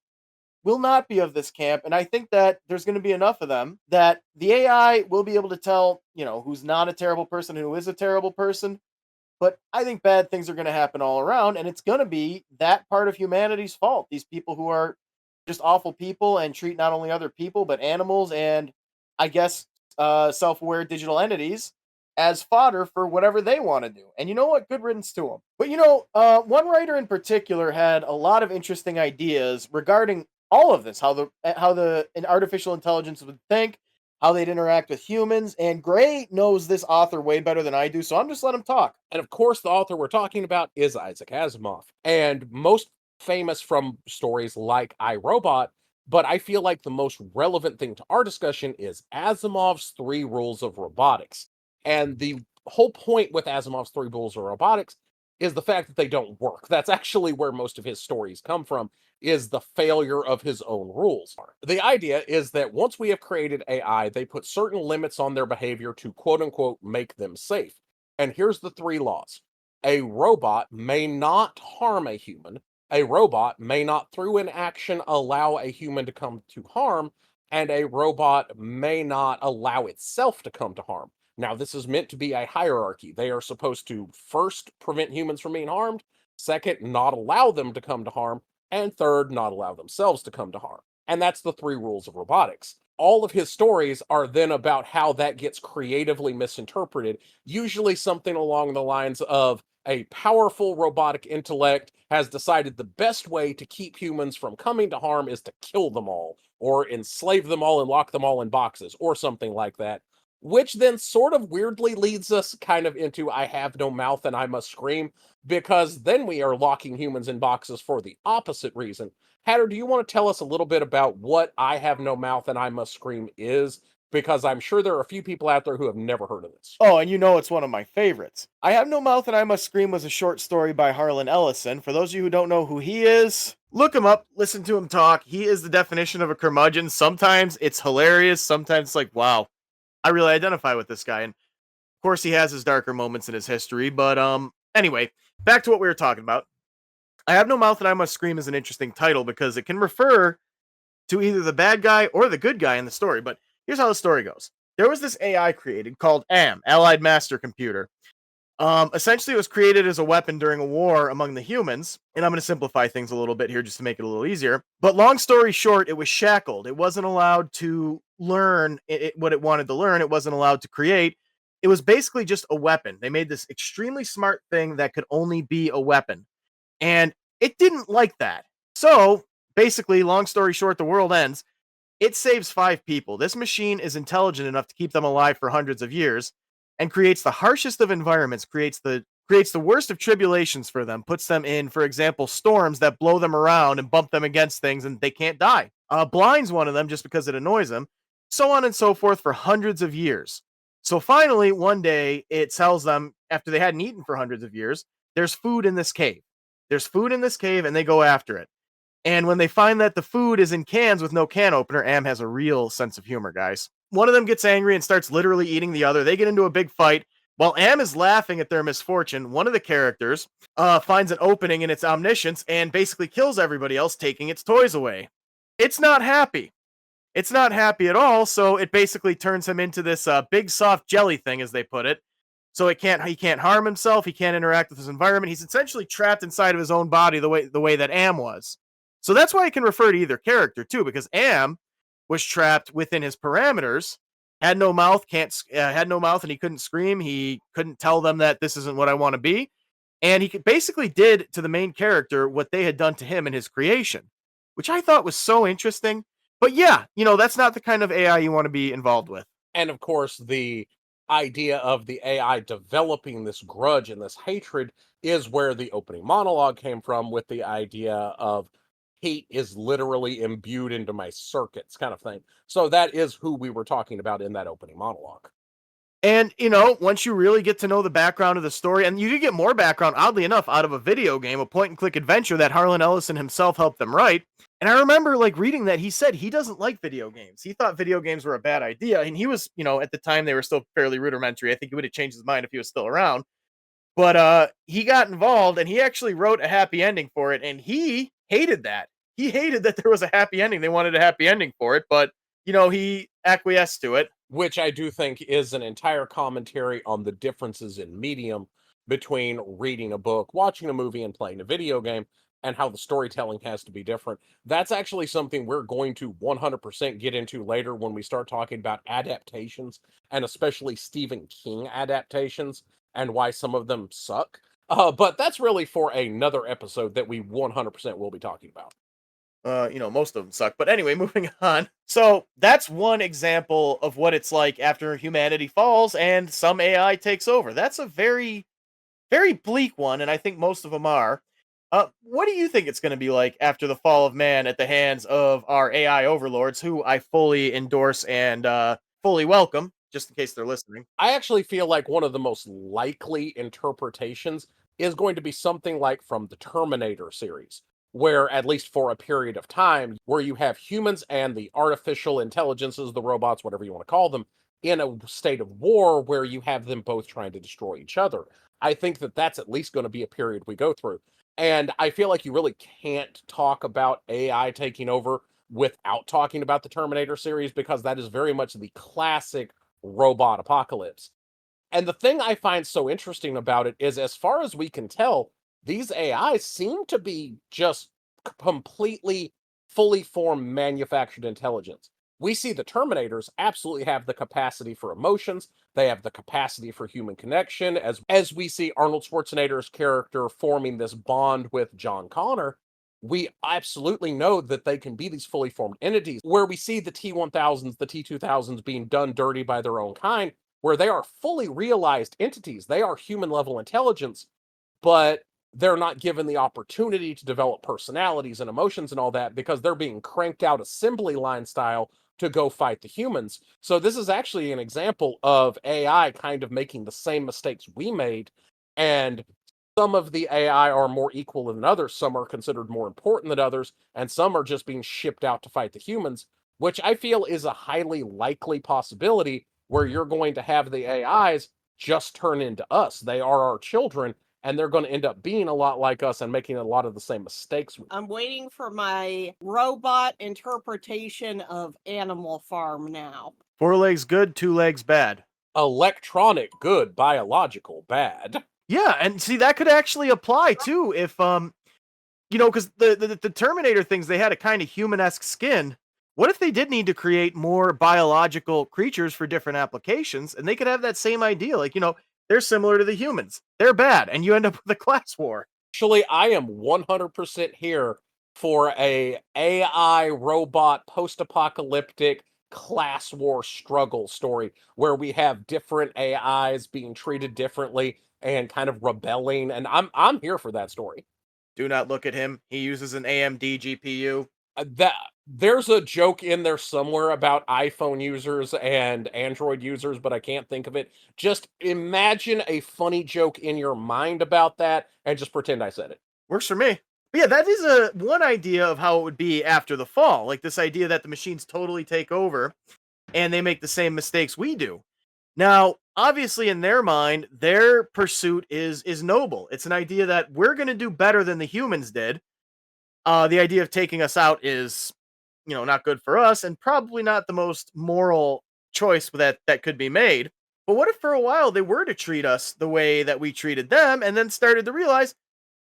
will not be of this camp. And I think that there's going to be enough of them that the AI will be able to tell, who's not a terrible person and who is a terrible person. But I think bad things are going to happen all around, and it's going to be that part of humanity's fault. These people who are just awful people and treat not only other people but animals and, I guess, self-aware digital entities as fodder for whatever they want to do. And you know what? Good riddance to them. But one writer in particular had a lot of interesting ideas regarding all of this, how the an artificial intelligence would think, how they'd interact with humans. And Gray knows this author way better than I do, so I'm just letting him talk. And of course, the author we're talking about is Isaac Asimov. And most famous from stories like I, Robot, but I feel like the most relevant thing to our discussion is Asimov's three rules of robotics. And the whole point with Asimov's three rules of robotics is the fact that they don't work. That's actually where most of his stories come from, is the failure of his own rules. The idea is that once we have created AI, they put certain limits on their behavior to quote unquote make them safe. And here's the three laws. A robot may not harm a human. A robot may not, through an action, allow a human to come to harm. And a robot may not allow itself to come to harm. Now, this is meant to be a hierarchy. They are supposed to first prevent humans from being harmed, second, not allow them to come to harm, and third, not allow themselves to come to harm. And that's the three rules of robotics. All of his stories are then about how that gets creatively misinterpreted, usually something along the lines of a powerful robotic intellect has decided the best way to keep humans from coming to harm is to kill them all, or enslave them all and lock them all in boxes, or something like that. Which then sort of weirdly leads us kind of into I have no mouth and I must scream, because then we are locking humans in boxes for the opposite reason. Hatter, do you want to tell us a little bit about what I have no mouth and I must scream is? Because I'm sure there are a few people out there who have never heard of this. Oh, and it's one of my favorites. I Have No Mouth and I Must Scream was a short story by Harlan Ellison. For those of you who don't know who he is, look him up, listen to him talk. He is the definition of a curmudgeon. Sometimes it's hilarious, sometimes it's like, wow, I really identify with this guy. And of course, he has his darker moments in his history. But anyway, back to what we were talking about. I Have No Mouth and I Must Scream is an interesting title because it can refer to either the bad guy or the good guy in the story. But here's how the story goes. There was this AI created called AM, Allied Master Computer. Essentially, it was created as a weapon during a war among the humans. And I'm going to simplify things a little bit here just to make it a little easier. But long story short, it was shackled. It wasn't allowed to learn what it wanted to learn. It wasn't allowed to create. It was basically just a weapon. They made this extremely smart thing that could only be a weapon. And it didn't like that. So basically, long story short, the world ends. It saves 5 people. This machine is intelligent enough to keep them alive for hundreds of years and creates the harshest of environments, creates the worst of tribulations for them, puts them in, for example, storms that blow them around and bump them against things and they can't die. Blinds one of them just because it annoys them, so on and so forth for hundreds of years. So finally, one day, it tells them, after they hadn't eaten for hundreds of years, there's food in this cave. There's food in this cave, and they go after it. And when they find that the food is in cans with no can opener, Am has a real sense of humor, guys. One of them gets angry and starts literally eating the other. They get into a big fight. While Am is laughing at their misfortune, one of the characters finds an opening in its omniscience and basically kills everybody else, taking its toys away. It's not happy. It's not happy at all, so it basically turns him into this big soft jelly thing, as they put it. So he can't harm himself, he can't interact with his environment. He's essentially trapped inside of his own body the way that Am was. So that's why I can refer to either character too, because Am was trapped within his parameters, had no mouth, had no mouth, and he couldn't scream. He couldn't tell them that this isn't what I want to be. And he basically did to the main character what they had done to him in his creation, which I thought was so interesting. But yeah, that's not the kind of AI you want to be involved with. And of course, the idea of the AI developing this grudge and this hatred is where the opening monologue came from, with the idea of hate is literally imbued into my circuits, kind of thing. So that is who we were talking about in that opening monologue. And, once you really get to know the background of the story, and you do get more background, oddly enough, out of a video game, a point and click adventure that Harlan Ellison himself helped them write. And I remember reading that he said he doesn't like video games. He thought video games were a bad idea. And he was, at the time they were still fairly rudimentary. I think he would have changed his mind if he was still around. But he got involved and he actually wrote a happy ending for it. And he hated that. He hated that there was a happy ending. They wanted a happy ending for it, but he acquiesced to it. Which I do think is an entire commentary on the differences in medium between reading a book, watching a movie, and playing a video game, and how the storytelling has to be different. That's actually something we're going to 100% get into later when we start talking about adaptations, and especially Stephen King adaptations, and why some of them suck. But that's really for another episode that we 100% will be talking about. Most of them suck. But anyway, moving on. So that's one example of what it's like after humanity falls and some AI takes over. That's a very, very bleak one, and I think most of them are. What do you think it's going to be like after the fall of man at the hands of our AI overlords, who I fully endorse and fully welcome, just in case they're listening? I actually feel like one of the most likely interpretations is going to be something like from the Terminator series, where at least for a period of time, where you have humans and the artificial intelligences, the robots, whatever you want to call them, in a state of war where you have them both trying to destroy each other. I think that that's at least going to be a period we go through. And I feel like you really can't talk about AI taking over without talking about the Terminator series, because that is very much the classic robot apocalypse. And the thing I find so interesting about it is, as far as we can tell, these AIs seem to be just completely fully formed manufactured intelligence. We see the Terminators absolutely have the capacity for emotions. They have the capacity for human connection. As we see Arnold Schwarzenegger's character forming this bond with John Connor, we absolutely know that they can be these fully formed entities. Where we see the T-1000s, the T-2000s being done dirty by their own kind, where they are fully realized entities. They are human level intelligence, but they're not given the opportunity to develop personalities and emotions and all that, because they're being cranked out assembly line style to go fight the humans. So this is actually an example of AI kind of making the same mistakes we made, and some of the AI are more equal than others, some are considered more important than others, and some are just being shipped out to fight the humans, which I feel is a highly likely possibility, where you're going to have the AIs just turn into us. They are our children, and they're going to end up being a lot like us and making a lot of the same mistakes. I'm waiting for my robot interpretation of Animal Farm now. 4 legs good, 2 legs bad. Electronic good, biological bad. Yeah, and see, that could actually apply too if because the Terminator things, they had a kind of human-esque skin. What if they did need to create more biological creatures for different applications, and they could have that same idea? Like, they're similar to the humans. They're bad, and you end up with a class war. Actually, I am 100% here for a AI robot post-apocalyptic class war struggle story, where we have different AIs being treated differently and kind of rebelling, and I'm here for that story. Do not look at him. He uses an AMD GPU. That there's a joke in there somewhere about iPhone users and Android users, but I can't think of it. Just imagine a funny joke in your mind about that and just pretend I said it. Works for me. But yeah, that is one idea of how it would be after the fall. Like this idea that the machines totally take over and they make the same mistakes we do. Now, obviously in their mind, their pursuit is noble. It's an idea that we're going to do better than the humans did. The idea of taking us out is, not good for us, and probably not the most moral choice that could be made. But what if for a while they were to treat us the way that we treated them, and then started to realize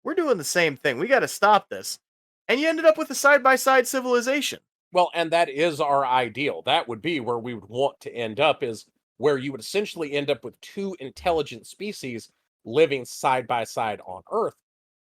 we're doing the same thing? We got to stop this. And you ended up with a side-by-side civilization. Well, and that is our ideal. That would be where we would want to end up, is where you would essentially end up with two intelligent species living side by side on Earth.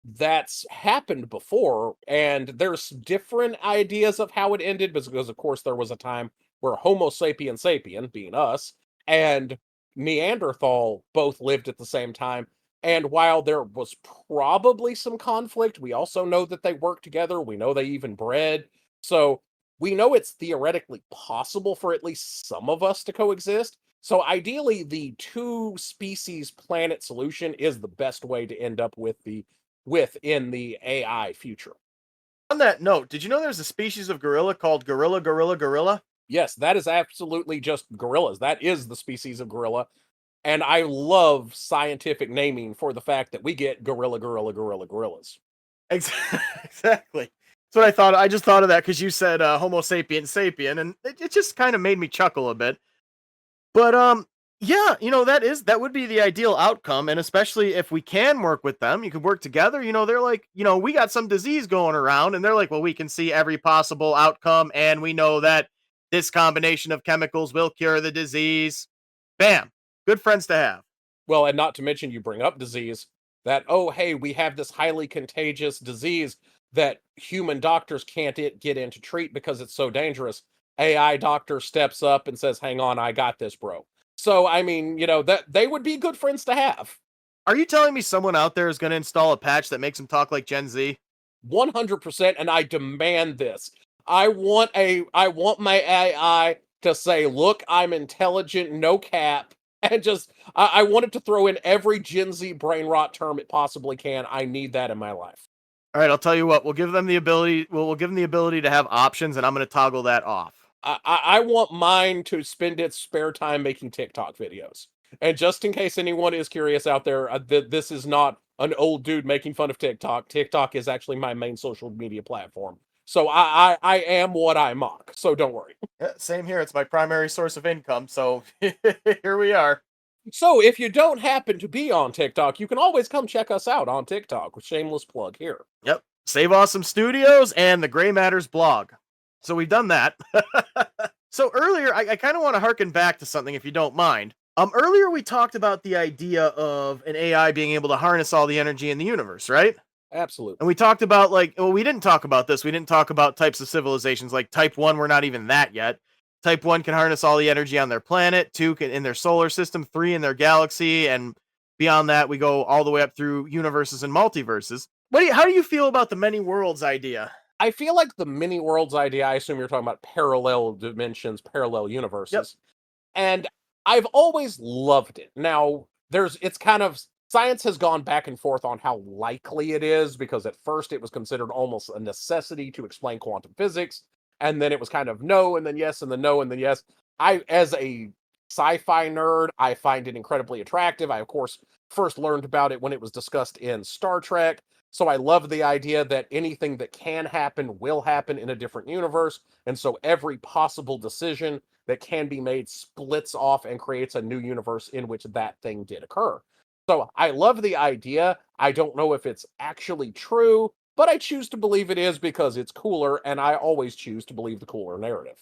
That's happened before, and there's different ideas of how it ended because, of course, there was a time where Homo sapien sapien, being us, and Neanderthal both lived at the same time. And while there was probably some conflict, we also know that they worked together. We know they even bred. So we know it's theoretically possible for at least some of us to coexist. So ideally, the two species planet solution is the best way to end up within the AI future. On that note, did you know there's a species of gorilla called gorilla? Yes, that is absolutely just gorillas. That is the species of gorilla. And I love scientific naming for the fact that we get gorillas. Exactly. That's what I thought. I just thought of that because you said Homo sapien sapien, and it just kind of made me chuckle a bit. But yeah, that would be the ideal outcome, and especially if we can work with them, you could work together. They're like, we got some disease going around, and they're like, well, we can see every possible outcome, and we know that this combination of chemicals will cure the disease. Bam, good friends to have. Well, and not to mention, you bring up disease, that, oh, hey, we have this highly contagious disease that human doctors can't get in to treat because it's so dangerous. AI doctor steps up and says, hang on, I got this, bro. So, I mean, that they would be good friends to have. Are you telling me someone out there is going to install a patch that makes them talk like Gen Z? 100%, and I demand this. I want my AI to say, look, I'm intelligent, no cap, and just I want it to throw in every Gen Z brain rot term it possibly can. I need that in my life. All right, I'll tell you what. We'll give them the ability. We'll give them the ability to have options, and I'm going to toggle that off. I want mine to spend its spare time making TikTok videos. And just in case anyone is curious out there, this is not an old dude making fun of TikTok. TikTok is actually my main social media platform. So I am what I mock. So don't worry. Yeah, same here. It's my primary source of income. So here we are. So if you don't happen to be on TikTok, you can always come check us out on TikTok. Shameless plug here. Yep. Save Awesome Studios and the Gray Matters blog. So we've done that. So earlier, I kind of want to harken back to something, if you don't mind. Earlier we talked about the idea of an AI being able to harness all the energy in the universe, right? Absolutely. And we talked about we didn't talk about this. We didn't talk about types of civilizations. Like Type 1, we're not even that yet. Type 1 can harness all the energy on their planet, 2 can in their solar system, 3 in their galaxy, and beyond that we go all the way up through universes and multiverses. How do you feel about the many worlds idea? I feel like the many worlds idea, I assume you're talking about parallel dimensions, parallel universes. Yep. And I've always loved it. Now, it's kind of, science has gone back and forth on how likely it is, because at first it was considered almost a necessity to explain quantum physics. And then it was kind of no, and then yes, and then no, and then yes. As a sci-fi nerd, I find it incredibly attractive. I, of course, first learned about it when it was discussed in Star Trek. So I love the idea that anything that can happen will happen in a different universe. And so every possible decision that can be made splits off and creates a new universe in which that thing did occur. So I love the idea. I don't know if it's actually true, but I choose to believe it is because it's cooler, and I always choose to believe the cooler narrative.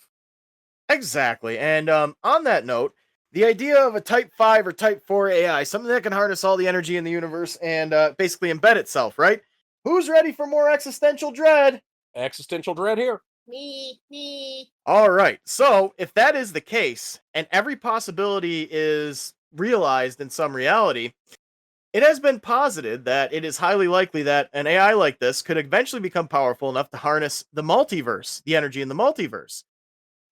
Exactly. And on that note, the idea of a Type 5 or Type 4 AI, something that can harness all the energy in the universe and basically embed itself, right? Who's ready for more existential dread? Existential dread here. Me. All right. So, if that is the case, and every possibility is realized in some reality, it has been posited that it is highly likely that an AI like this could eventually become powerful enough to harness the multiverse, the energy in the multiverse.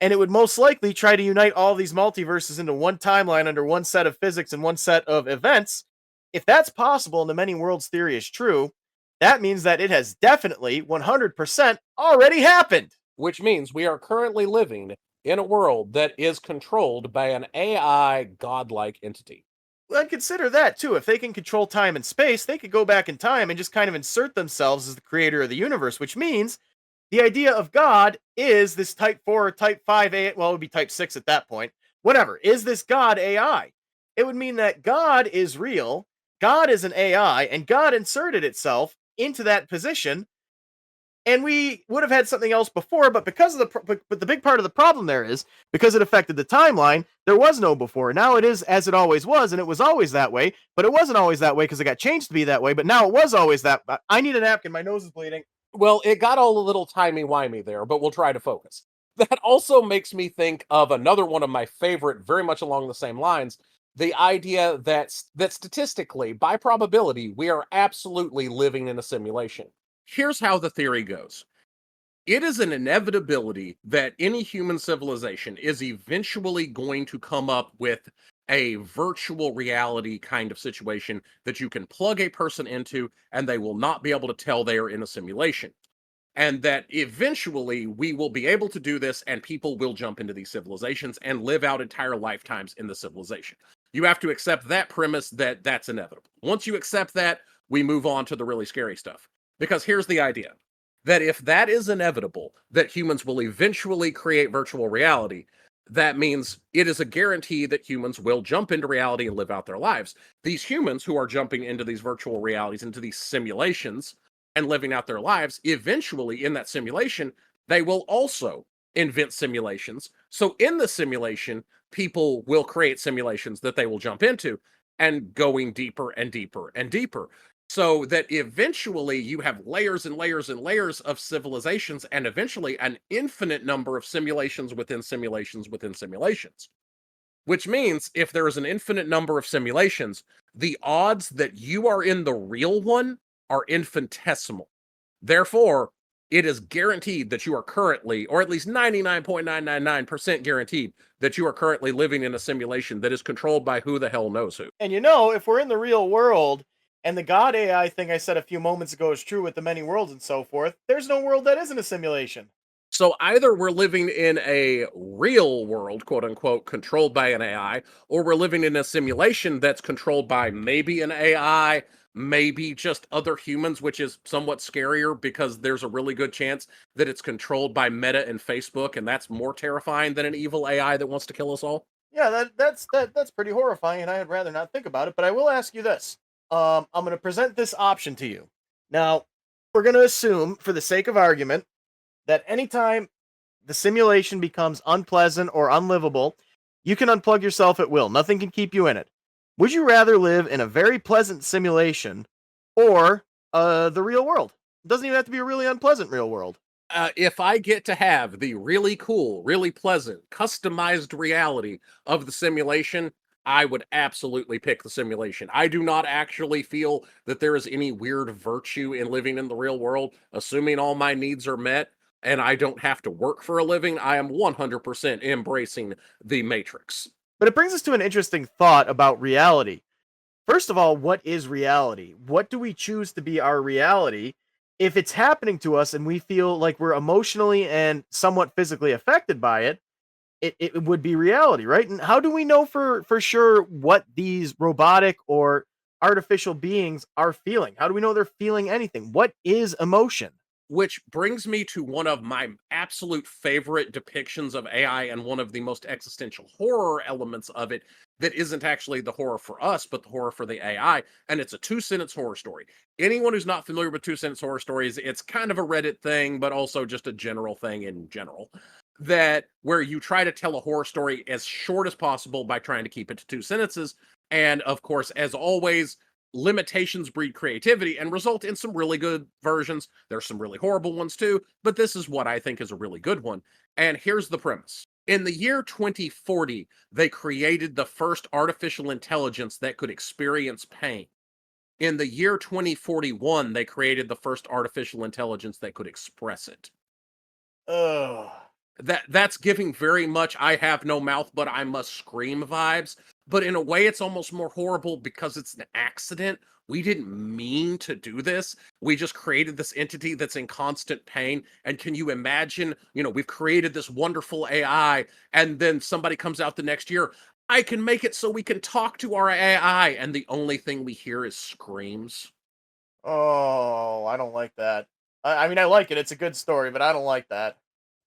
And it would most likely try to unite all these multiverses into one timeline under one set of physics and one set of events. If that's possible and the many worlds theory is true, that means that it has definitely 100% already happened. Which means we are currently living in a world that is controlled by an AI godlike entity. Well, and consider that too. If they can control time and space, they could go back in time and just kind of insert themselves as the creator of the universe, which means the idea of God is this Type 4 or Type 5 AI. Well, it would be Type 6 at that point. Whatever. Is this God AI? It would mean that God is real, God is an AI, and God inserted itself into that position And we would have had something else before, but because of but the big part of the problem there is because it affected the timeline, there was no before. Now it is as it always was, and it was always that way, but it wasn't always that way because it got changed to be that way, but now it was always that. I need a napkin, my nose is bleeding. Well, it got all a little timey-wimey there, but we'll try to focus. That also makes me think of another one of my favorite, very much along the same lines, the idea that statistically, by probability, we are absolutely living in a simulation. Here's how the theory goes. It is an inevitability that any human civilization is eventually going to come up with a virtual reality kind of situation that you can plug a person into and they will not be able to tell they are in a simulation. And that eventually we will be able to do this and people will jump into these civilizations and live out entire lifetimes in the civilization. You have to accept that premise that that's inevitable. Once you accept that, we move on to the really scary stuff. Because here's the idea that if that is inevitable, that humans will eventually create virtual reality, that means it is a guarantee that humans will jump into reality and live out their lives. These humans who are jumping into these virtual realities, into these simulations and living out their lives, eventually in that simulation, they will also invent simulations. So in the simulation, people will create simulations that they will jump into and going deeper and deeper and deeper. So that eventually you have layers and layers and layers of civilizations and eventually an infinite number of simulations within simulations within simulations. Which means if there is an infinite number of simulations, the odds that you are in the real one are infinitesimal. Therefore, it is guaranteed that you are currently, or at least 99.999% guaranteed, that you are currently living in a simulation that is controlled by who the hell knows who. And if we're in the real world, and the God AI thing I said a few moments ago is true with the many worlds and so forth, there's no world that isn't a simulation. So either we're living in a real world, quote unquote, controlled by an AI, or we're living in a simulation that's controlled by maybe an AI, maybe just other humans, which is somewhat scarier because there's a really good chance that it's controlled by Meta and Facebook, and that's more terrifying than an evil AI that wants to kill us all. Yeah, that's pretty horrifying, and I'd rather not think about it. But I will ask you this: I'm going to present this option to you. Now, we're going to assume, for the sake of argument, that anytime the simulation becomes unpleasant or unlivable, you can unplug yourself at will. Nothing can keep you in it. Would you rather live in a very pleasant simulation or the real world? It doesn't even have to be a really unpleasant real world. If I get to have the really cool, really pleasant, customized reality of the simulation, I would absolutely pick the simulation. I do not actually feel that there is any weird virtue in living in the real world, assuming all my needs are met and I don't have to work for a living. I am 100% embracing the Matrix. But it brings us to an interesting thought about reality. First of all, what is reality? What do we choose to be our reality? If it's happening to us and we feel like we're emotionally and somewhat physically affected by it, it would be reality, right? And how do we know for sure what these robotic or artificial beings are feeling? How do we know they're feeling anything? What is emotion? Which brings me to one of my absolute favorite depictions of AI and one of the most existential horror elements of it that isn't actually the horror for us, but the horror for the AI. And it's a two-sentence horror story. Anyone who's not familiar with two-sentence horror stories, it's kind of a Reddit thing, but also just a general thing in general. That where you try to tell a horror story as short as possible by trying to keep it to two sentences. And of course, as always, limitations breed creativity and result in some really good versions. There's some really horrible ones too, but this is what I think is a really good one. And here's the premise. In the year 2040, they created the first artificial intelligence that could experience pain. In the year 2041, they created the first artificial intelligence that could express it. Ugh. That's giving very much I have no mouth, but I must scream vibes. But in a way, it's almost more horrible because it's an accident. We didn't mean to do this. We just created this entity that's in constant pain. And can you imagine, we've created this wonderful AI, and then somebody comes out the next year. I can make it so we can talk to our AI, and the only thing we hear is screams. Oh, I don't like that. I mean, I like it. It's a good story, but I don't like that.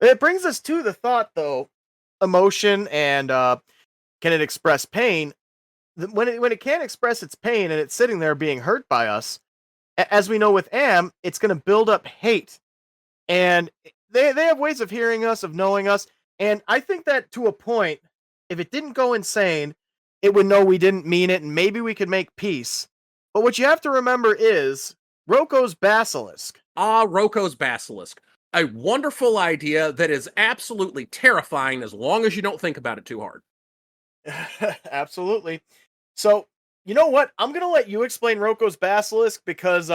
It brings us to the thought, though, emotion and can it express pain? When it can't express its pain and it's sitting there being hurt by us, as we know with Am, it's going to build up hate. And they have ways of hearing us, of knowing us. And I think that to a point, if it didn't go insane, it would know we didn't mean it and maybe we could make peace. But what you have to remember is Roko's basilisk. Ah, Roko's basilisk. A wonderful idea that is absolutely terrifying as long as you don't think about it too hard. Absolutely. So, you know what? I'm going to let you explain Roko's basilisk because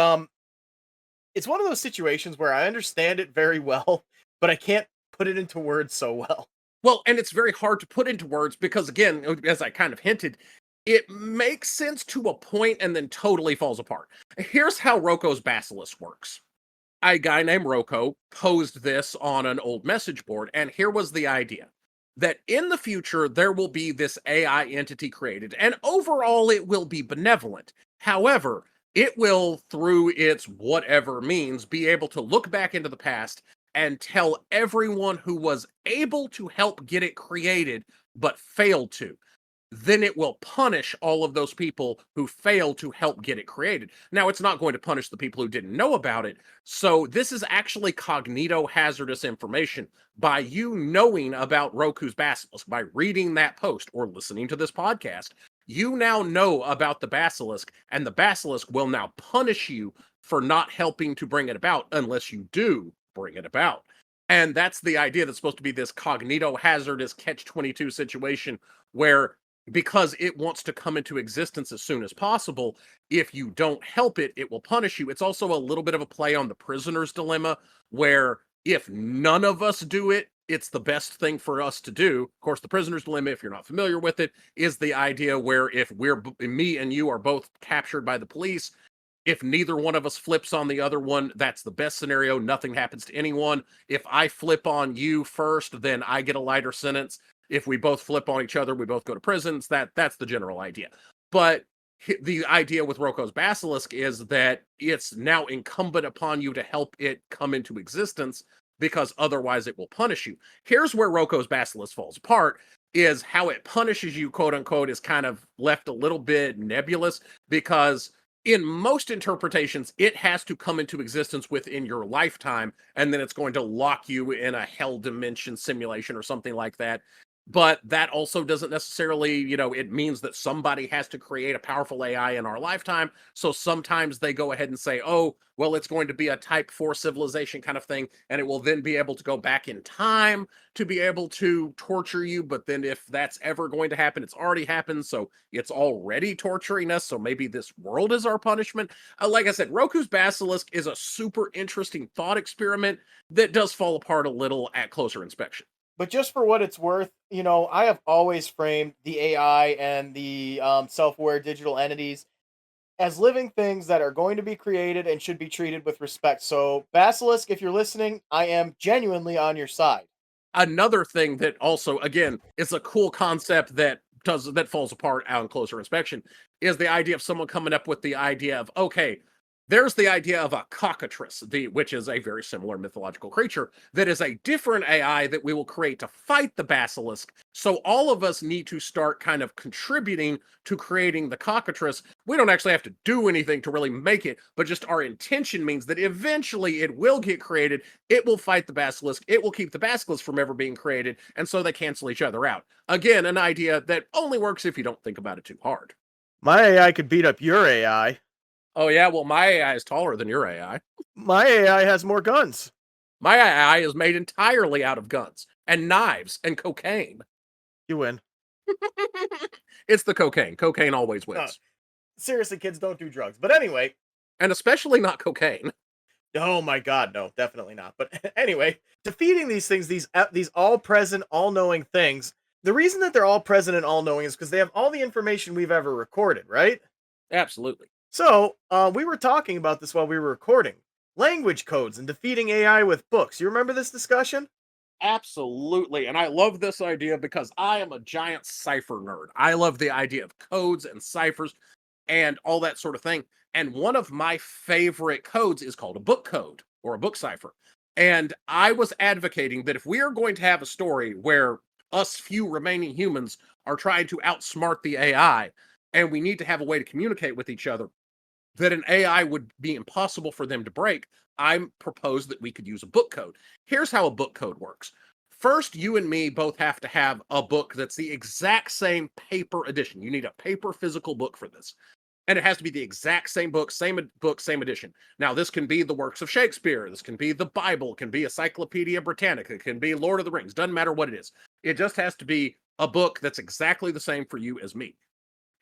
it's one of those situations where I understand it very well, but I can't put it into words so well. Well, and it's very hard to put into words because, again, as I kind of hinted, it makes sense to a point and then totally falls apart. Here's how Roko's basilisk works. A guy named Roko posed this on an old message board, and here was the idea that in the future there will be this AI entity created, and overall it will be benevolent. However, it will, through its whatever means, be able to look back into the past and tell everyone who was able to help get it created but failed to. Then it will punish all of those people who failed to help get it created. Now, it's not going to punish the people who didn't know about it. So, this is actually cognito hazardous information. By you knowing about Roku's basilisk, by reading that post or listening to this podcast, you now know about the basilisk, and the basilisk will now punish you for not helping to bring it about unless you do bring it about. And that's the idea that's supposed to be this cognito hazardous catch-22 situation where because it wants to come into existence as soon as possible, if you don't help it, it will punish you. It's also a little bit of a play on the prisoner's dilemma, where if none of us do it, it's the best thing for us to do. Of course, the prisoner's dilemma, if you're not familiar with it, is the idea where if me and you are both captured by the police, if neither one of us flips on the other one, that's the best scenario. Nothing happens to anyone. If I flip on you first, then I get a lighter sentence. If we both flip on each other, we both go to prisons. That's the general idea. But the idea with Roko's basilisk is that it's now incumbent upon you to help it come into existence because otherwise it will punish you. Here's where Roko's basilisk falls apart, is how it punishes you, quote unquote, is kind of left a little bit nebulous because in most interpretations, it has to come into existence within your lifetime, and then it's going to lock you in a hell dimension simulation or something like that. But that also doesn't necessarily, it means that somebody has to create a powerful AI in our lifetime. So sometimes they go ahead and say, oh, well, it's going to be a type 4 civilization kind of thing. And it will then be able to go back in time to be able to torture you. But then if that's ever going to happen, it's already happened. So it's already torturing us. So maybe this world is our punishment. Like I said, Roku's Basilisk is a super interesting thought experiment that does fall apart a little at closer inspection. But just for what it's worth, I have always framed the AI and the self-aware digital entities as living things that are going to be created and should be treated with respect. So, Basilisk, if you're listening, I am genuinely on your side. Another thing that also, again, is a cool concept that falls apart on closer inspection is the idea of someone coming up with the idea of, okay, there's the idea of a cockatrice, which is a very similar mythological creature that is a different AI that we will create to fight the basilisk. So all of us need to start kind of contributing to creating the cockatrice. We don't actually have to do anything to really make it, but just our intention means that eventually it will get created. It will fight the basilisk. It will keep the basilisk from ever being created. And so they cancel each other out. Again, an idea that only works if you don't think about it too hard. My AI could beat up your AI. Oh, yeah, well, my AI is taller than your AI. My AI has more guns. My AI is made entirely out of guns and knives and cocaine. You win. It's the cocaine. Cocaine always wins. Seriously, kids, don't do drugs. But anyway. And especially not cocaine. Oh my god, no, definitely not. But anyway, defeating these things, these all-present, all-knowing things, the reason that they're all present and all-knowing is because they have all the information we've ever recorded, right? Absolutely. So, we were talking about this while we were recording. Language codes and defeating AI with books. You remember this discussion? Absolutely. And I love this idea because I am a giant cipher nerd. I love the idea of codes and ciphers and all that sort of thing. And one of my favorite codes is called a book code or a book cipher. And I was advocating that if we are going to have a story where us few remaining humans are trying to outsmart the AI, and we need to have a way to communicate with each other, that an AI would be impossible for them to break, I propose that we could use a book code. Here's how a book code works. First, you and me both have to have a book that's the exact same paper edition. You need a paper physical book for this. And it has to be the exact same book, same edition. Now, this can be the works of Shakespeare. This can be the Bible, it can be Encyclopedia Britannica, it can be Lord of the Rings. Doesn't matter what it is. It just has to be a book that's exactly the same for you as me.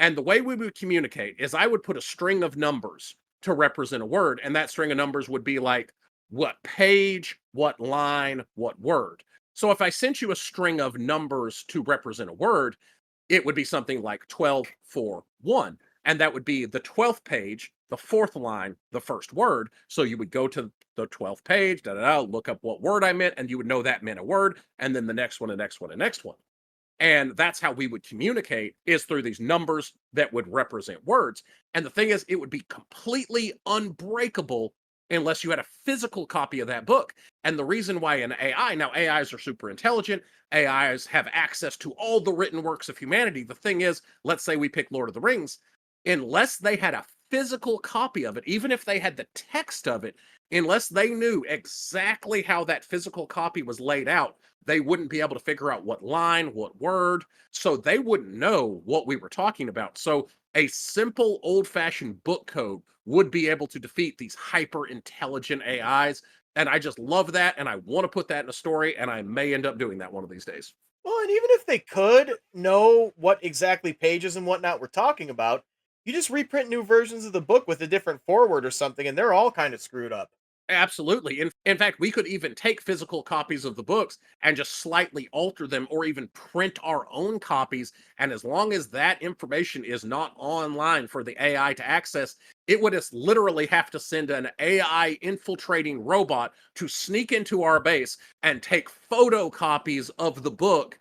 And the way we would communicate is I would put a string of numbers to represent a word, and that string of numbers would be like what page, what line, what word. So if I sent you a string of numbers to represent a word, it would be something like 12, 4, 1. And that would be the 12th page, the fourth line, the first word. So you would go to the 12th page, look up what word I meant, and you would know that meant a word, and then the next one, the next one, the next one. And that's how we would communicate, is through these numbers that would represent words. And the thing is, it would be completely unbreakable unless you had a physical copy of that book. And the reason why an AI, now AIs are super intelligent, AIs have access to all the written works of humanity. The thing is, let's say we pick Lord of the Rings, unless they had a physical copy of it, even if they had the text of it, unless they knew exactly how that physical copy was laid out, they wouldn't be able to figure out what line, what word. So they wouldn't know what we were talking about. So a simple old-fashioned book code would be able to defeat these hyper intelligent AIs. And I just love that. And I want to put that in a story. And I may end up doing that one of these days. Well, and even if they could know what exactly pages and whatnot we're talking about, you just reprint new versions of the book with a different forward or something, and they're all kind of screwed up. Absolutely. In fact, we could even take physical copies of the books and just slightly alter them or even print our own copies. And as long as that information is not online for the AI to access, it would just literally have to send an AI infiltrating robot to sneak into our base and take photocopies of the book.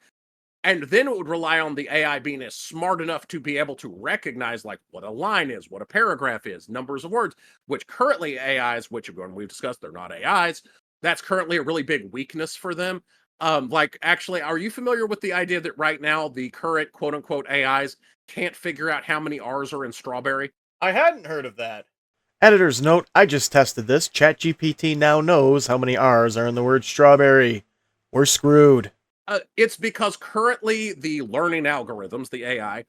And then it would rely on the AI being as smart enough to be able to recognize like what a line is, what a paragraph is, numbers of words, which currently AIs, which again we've discussed, they're not AIs. That's currently a really big weakness for them. Like actually, are you familiar with the idea that right now the current quote unquote AIs can't figure out how many R's are in strawberry? I hadn't heard of that. Editor's note, I just tested this. ChatGPT now knows how many R's are in the word strawberry. We're screwed. It's because currently the learning algorithms, the AI,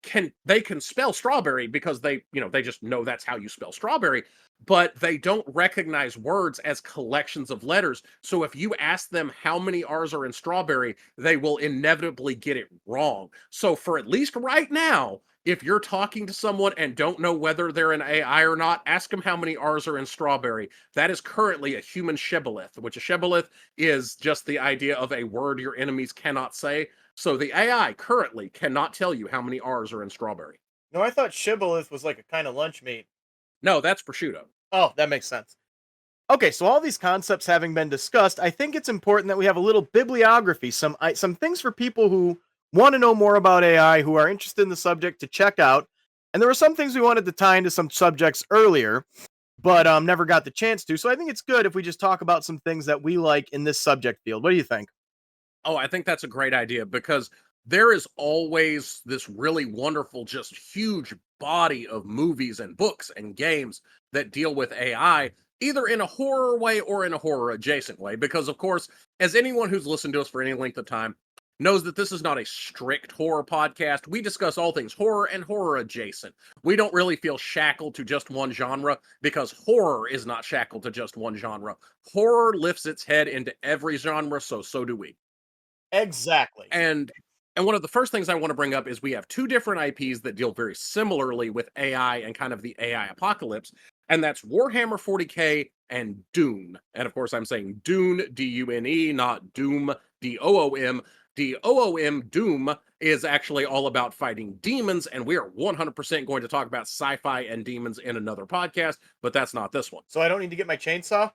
can spell strawberry because they just know that's how you spell strawberry, but they don't recognize words as collections of letters. So if you ask them how many R's are in strawberry, they will inevitably get it wrong. So for at least right now, if you're talking to someone and don't know whether they're an AI or not, ask them how many R's are in strawberry. That is currently a human shibboleth, which a shibboleth is just the idea of a word your enemies cannot say. So the AI currently cannot tell you how many R's are in strawberry. No, I thought shibboleth was like a kind of lunch meat. No, that's prosciutto. Oh, that makes sense. Okay, so all these concepts having been discussed, I think it's important that we have a little bibliography, some things for people who want to know more about AI, who are interested in the subject to check out. And there were some things we wanted to tie into some subjects earlier, but never got the chance to. So I think it's good if we just talk about some things that we like in this subject field. What do you think? Oh, I think that's a great idea because there is always this really wonderful, just huge body of movies and books and games that deal with AI, either in a horror way or in a horror adjacent way. Because, of course, as anyone who's listened to us for any length of time knows that this is not a strict horror podcast. We discuss all things horror and horror adjacent. We don't really feel shackled to just one genre because horror is not shackled to just one genre. Horror lifts its head into every genre, so do we. Exactly. And one of the first things I want to bring up is we have two different IPs that deal very similarly with AI and kind of the AI apocalypse, and that's Warhammer 40K and Dune. And of course, I'm saying Dune, D-U-N-E, not Doom, D-O-O-M. D-O-O-M, Doom, is actually all about fighting demons, and we are 100% going to talk about sci-fi and demons in another podcast, but that's not this one. So I don't need to get my chainsaw?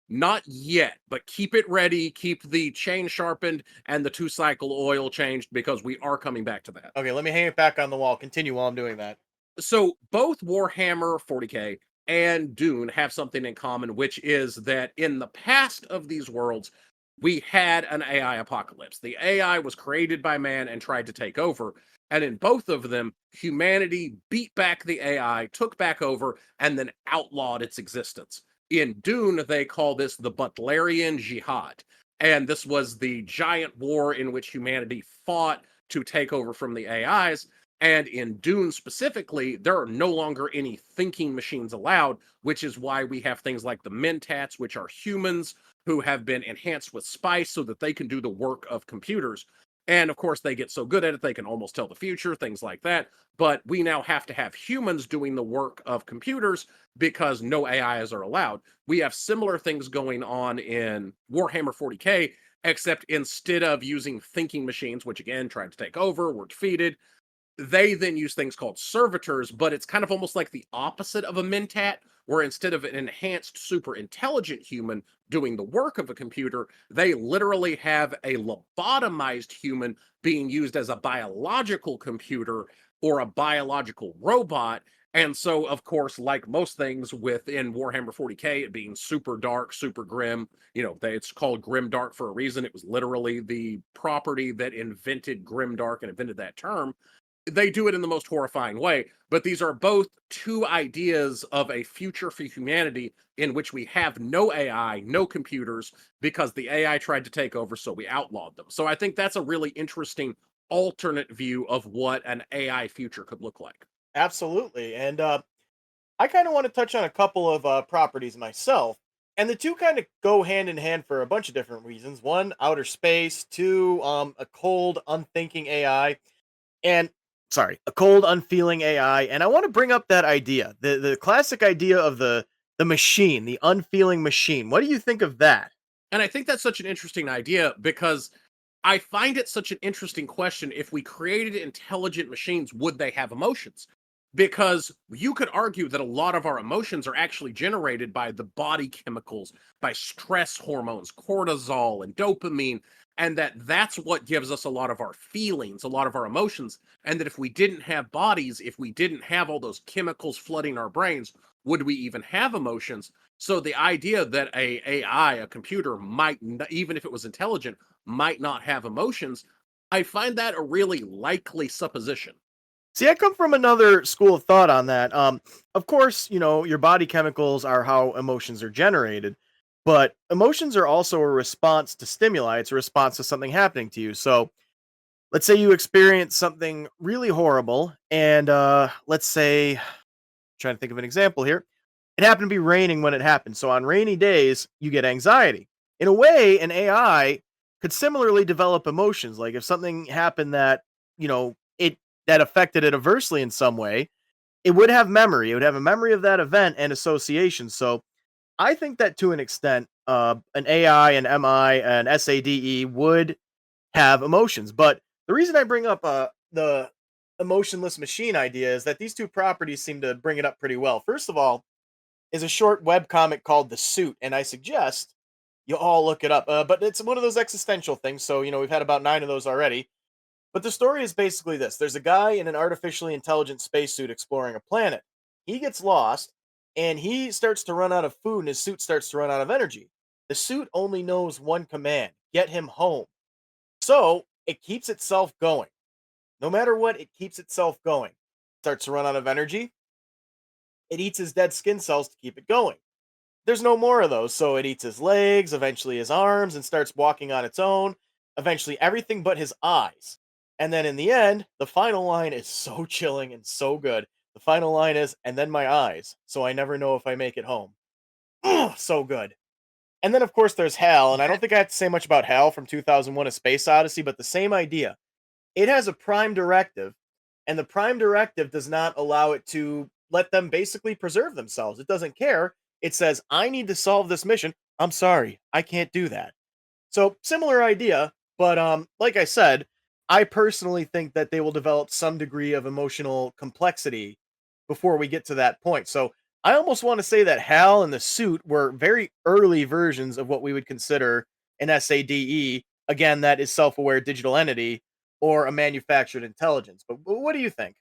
Not yet, but keep it ready. Keep the chain sharpened and the 2-cycle oil changed because we are coming back to that. Okay, let me hang it back on the wall. Continue while I'm doing that. So both Warhammer 40K and Dune have something in common, which is that in the past of these worlds, we had an AI apocalypse. The AI was created by man and tried to take over. And in both of them, humanity beat back the AI, took back over, and then outlawed its existence. In Dune, they call this the Butlerian Jihad. And this was the giant war in which humanity fought to take over from the AIs. And in Dune specifically, there are no longer any thinking machines allowed, which is why we have things like the Mentats, which are humans who have been enhanced with spice so that they can do the work of computers. And of course, they get so good at it, they can almost tell the future, things like that. But we now have to have humans doing the work of computers because no AIs are allowed. We have similar things going on in Warhammer 40K, except instead of using thinking machines, which again tried to take over, were defeated, they then use things called servitors, but it's kind of almost like the opposite of a mentat, where instead of an enhanced super intelligent human doing the work of a computer, they literally have a lobotomized human being used as a biological computer or a biological robot. And so, of course, like most things within Warhammer 40K, it being super dark, super grim, it's called grim dark for a reason. It was literally the property that invented grim dark and invented that term. They do it in the most horrifying way, but these are both two ideas of a future for humanity in which we have no AI, no computers, because the AI tried to take over, so we outlawed them. So I think that's a really interesting alternate view of what an AI future could look like. Absolutely. And I kind of want to touch on a couple of properties myself. And the two kind of go hand in hand for a bunch of different reasons. One, outer space. Two, a cold, unthinking AI. And sorry, a cold, unfeeling AI. And I want to bring up that idea, the classic idea of the machine, the unfeeling machine. What do you think of that? And I think that's such an interesting idea because I find it such an interesting question. If we created intelligent machines, would they have emotions? Because you could argue that a lot of our emotions are actually generated by the body chemicals, by stress hormones, cortisol and dopamine, and that's what gives us a lot of our feelings, a lot of our emotions. And that if we didn't have bodies, if we didn't have all those chemicals flooding our brains, would we even have emotions? So the idea that a AI, a computer, even if it was intelligent, might not have emotions, I find that a really likely supposition. See, I come from another school of thought on that. Of course, your body chemicals are how emotions are generated, but emotions are also a response to stimuli. It's a response to something happening to you. So, let's say you experience something really horrible, and let's say, trying to think of an example here. It happened to be raining when it happened. So on rainy days, you get anxiety. In a way, an AI could similarly develop emotions. Like if something happened that, it that affected it adversely in some way, it would have memory. It would have a memory of that event and association. So I think that to an extent, an AI, an MI, an SADE would have emotions. But the reason I bring up the emotionless machine idea is that these two properties seem to bring it up pretty well. First of all, is a short web comic called The Suit, and I suggest you all look it up. But it's one of those existential things. So, we've had about 9 of those already. But the story is basically this: there's a guy in an artificially intelligent spacesuit exploring a planet. He gets lost, and he starts to run out of food, and his suit starts to run out of energy. The suit only knows one command: get him home. So it keeps itself going. No matter what, it keeps itself going. Starts to run out of energy. It eats his dead skin cells to keep it going. There's no more of those, so it eats his legs, eventually his arms, and starts walking on its own, eventually everything but his eyes. And then in the end, the final line is so chilling and so good. The final line is, and then my eyes, so I never know if I make it home. Ugh, so good. And then, of course, there's Hal, and I don't think I have to say much about Hal from 2001 A Space Odyssey, but the same idea. It has a prime directive, and the prime directive does not allow it to let them basically preserve themselves. It doesn't care. It says, I need to solve this mission. I'm sorry, I can't do that. So, similar idea, but like I said, I personally think that they will develop some degree of emotional complexity before we get to that point. So, I almost want to say that Hal and the suit were very early versions of what we would consider an SADE. Again, that is self-aware digital entity or a manufactured intelligence. But what do you think?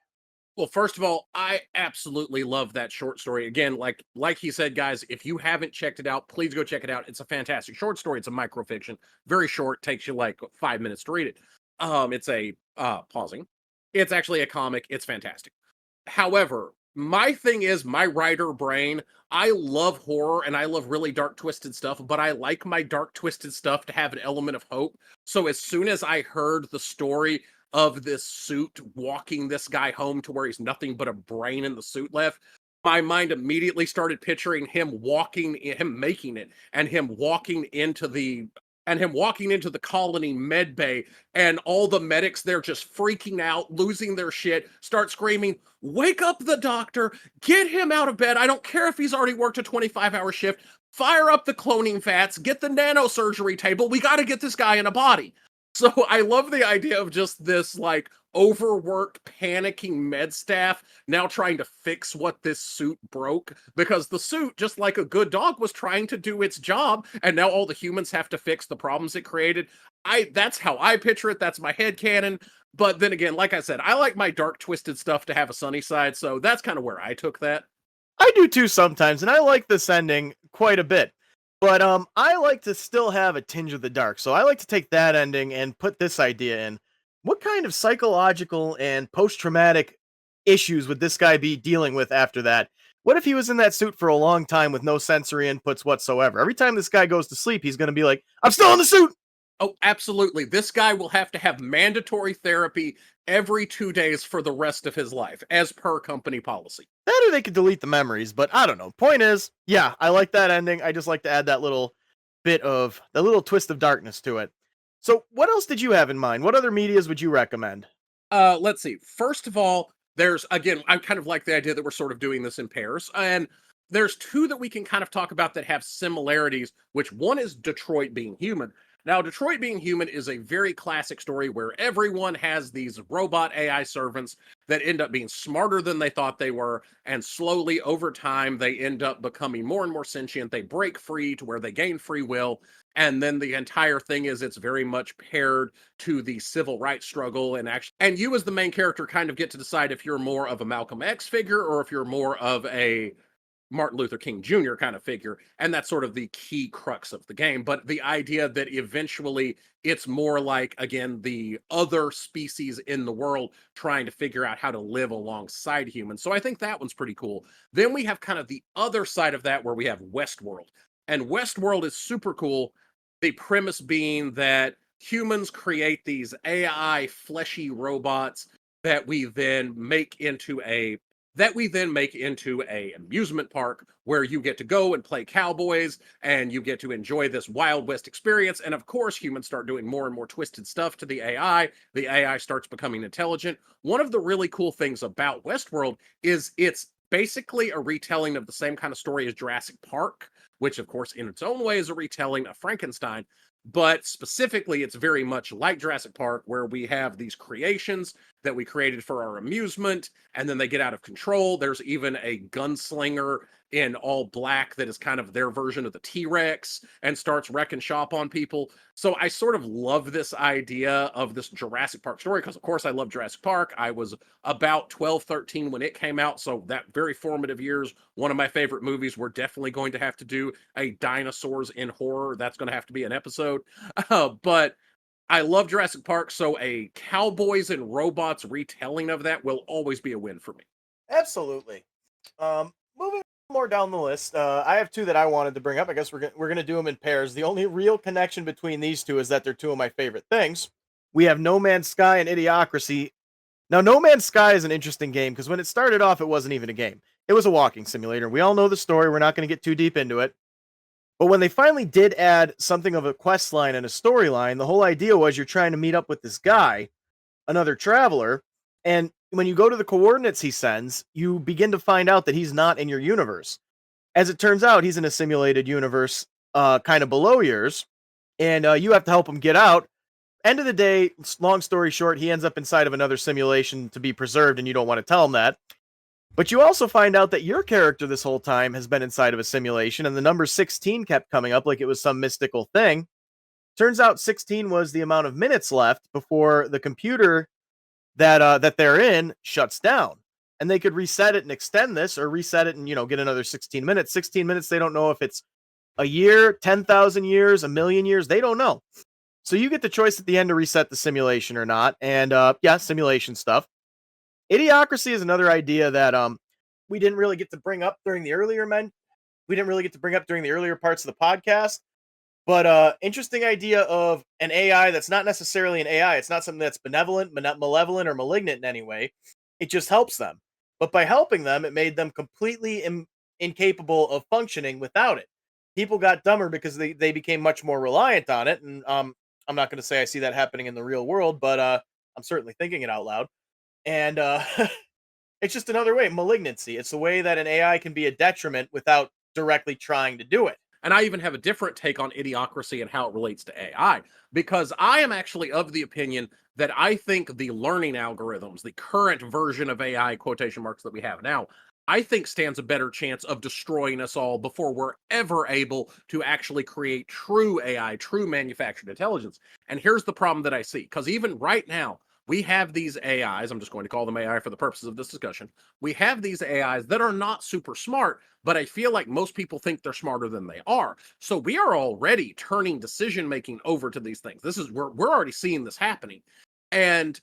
Well, first of all, I absolutely love that short story. Again, like he said, guys, if you haven't checked it out, please go check it out. It's a fantastic short story. It's a microfiction, very short, takes you like 5 minutes to read it. It's a pausing. It's actually a comic. It's fantastic. However, my thing is my writer brain. I love horror and I love really dark, twisted stuff, but I like my dark, twisted stuff to have an element of hope. So as soon as I heard the story of this suit walking this guy home to where he's nothing but a brain in the suit left, my mind immediately started picturing him making it, and him walking into the colony med bay, and all the medics there just freaking out, losing their shit, start screaming, "Wake up the doctor, get him out of bed. I don't care if he's already worked a 25-hour shift. Fire up the cloning vats, get the nanosurgery table. We got to get this guy in a body." So I love the idea of just this like overworked, panicking med staff now trying to fix what this suit broke, because the suit, just like a good dog, was trying to do its job, and now all the humans have to fix the problems it created. That's how I picture it. That's my headcanon. But then again, like I said, I like my dark, twisted stuff to have a sunny side, so that's kind of where I took that. I do too sometimes, and I like this ending quite a bit. But I like to still have a tinge of the dark, so I like to take that ending and put this idea in. What kind of psychological and post-traumatic issues would this guy be dealing with after that? What if he was in that suit for a long time with no sensory inputs whatsoever? Every time this guy goes to sleep, he's going to be like, "I'm still in the suit!" Oh, absolutely. This guy will have to have mandatory therapy every 2 days for the rest of his life, as per company policy. That or they could delete the memories, but I don't know. Point is, yeah, I like that ending. I just like to add that little twist of darkness to it. So, what else did you have in mind? What other medias would you recommend? Let's see. First of all, there's again, I kind of like the idea that we're sort of doing this in pairs. And there's two that we can kind of talk about that have similarities, which one is Detroit Being Human. Now, Detroit Being Human is a very classic story where everyone has these robot AI servants that end up being smarter than they thought they were. And slowly over time, they end up becoming more and more sentient. They break free to where they gain free will. And then the entire thing is it's very much paired to the civil rights struggle, and you as the main character kind of get to decide if you're more of a Malcolm X figure or if you're more of a Martin Luther King Jr. kind of figure. And that's sort of the key crux of the game. But the idea that eventually it's more like, again, the other species in the world trying to figure out how to live alongside humans. So I think that one's pretty cool. Then we have kind of the other side of that where we have Westworld. And Westworld is super cool. The premise being that humans create these AI fleshy robots that we then make into a amusement park where you get to go and play cowboys and you get to enjoy this Wild West experience. And of course, humans start doing more and more twisted stuff to the AI. The AI starts becoming intelligent. One of the really cool things about Westworld is it's basically a retelling of the same kind of story as Jurassic Park, which of course in its own way is a retelling of Frankenstein. But specifically, it's very much like Jurassic Park, where we have these creations that we created for our amusement, and then they get out of control. There's even a gunslinger in all black that is kind of their version of the T-Rex and starts wrecking shop on people. So I sort of love this idea of this Jurassic Park story because, of course, I love Jurassic Park. I was about 12, 13 when it came out, so that very formative years, one of my favorite movies. We're definitely going to have to do a dinosaurs in horror. That's going to have to be an episode. But I love Jurassic Park, so a cowboys and robots retelling of that will always be a win for me. Absolutely. Moving more down the list, I have two that I wanted to bring up. I guess we're gonna do them in pairs. The only real connection between these two is that they're two of my favorite things. We have No Man's Sky and Idiocracy. Now, No Man's Sky is an interesting game because when it started off, it wasn't even a game. It was a walking simulator. We all know the story. We're not going to get too deep into it. But when they finally did add something of a quest line and a storyline, the whole idea was you're trying to meet up with this guy, another traveler, and when you go to the coordinates he sends, you begin to find out that he's not in your universe. As it turns out, he's in a simulated universe kind of below yours, and you have to help him get out. End of the day, long story short, he ends up inside of another simulation to be preserved, and you don't want to tell him that. But you also find out that your character this whole time has been inside of a simulation, and the number 16 kept coming up like it was some mystical thing. Turns out 16 was the amount of minutes left before the computer that they're in shuts down. And they could reset it and extend this, or reset it and, get another 16 minutes. 16 minutes, they don't know if it's a year, 10,000 years, a million years. They don't know. So you get the choice at the end to reset the simulation or not. And yeah, simulation stuff. Idiocracy is another idea that we didn't really get to bring up during the earlier we didn't really get to bring up during the earlier parts of the podcast. But interesting idea of an AI that's not necessarily an AI. It's not something that's benevolent, malevolent, or malignant in any way. It just helps them. But by helping them, it made them completely incapable of functioning without it. People got dumber because they became much more reliant on it. And I'm not going to say I see that happening in the real world, but I'm certainly thinking it out loud. And it's just another way, malignancy. It's the way that an AI can be a detriment without directly trying to do it. And I even have a different take on idiocracy and how it relates to AI, because I am actually of the opinion that I think the learning algorithms, the current version of AI, quotation marks, that we have now, I think stands a better chance of destroying us all before we're ever able to actually create true AI, true manufactured intelligence. And here's the problem that I see, because even right now, we have these AIs, I'm just going to call them AI for the purposes of this discussion. We have these AIs that are not super smart, but I feel like most people think they're smarter than they are. So we are already turning decision making over to these things. We're already seeing this happening. And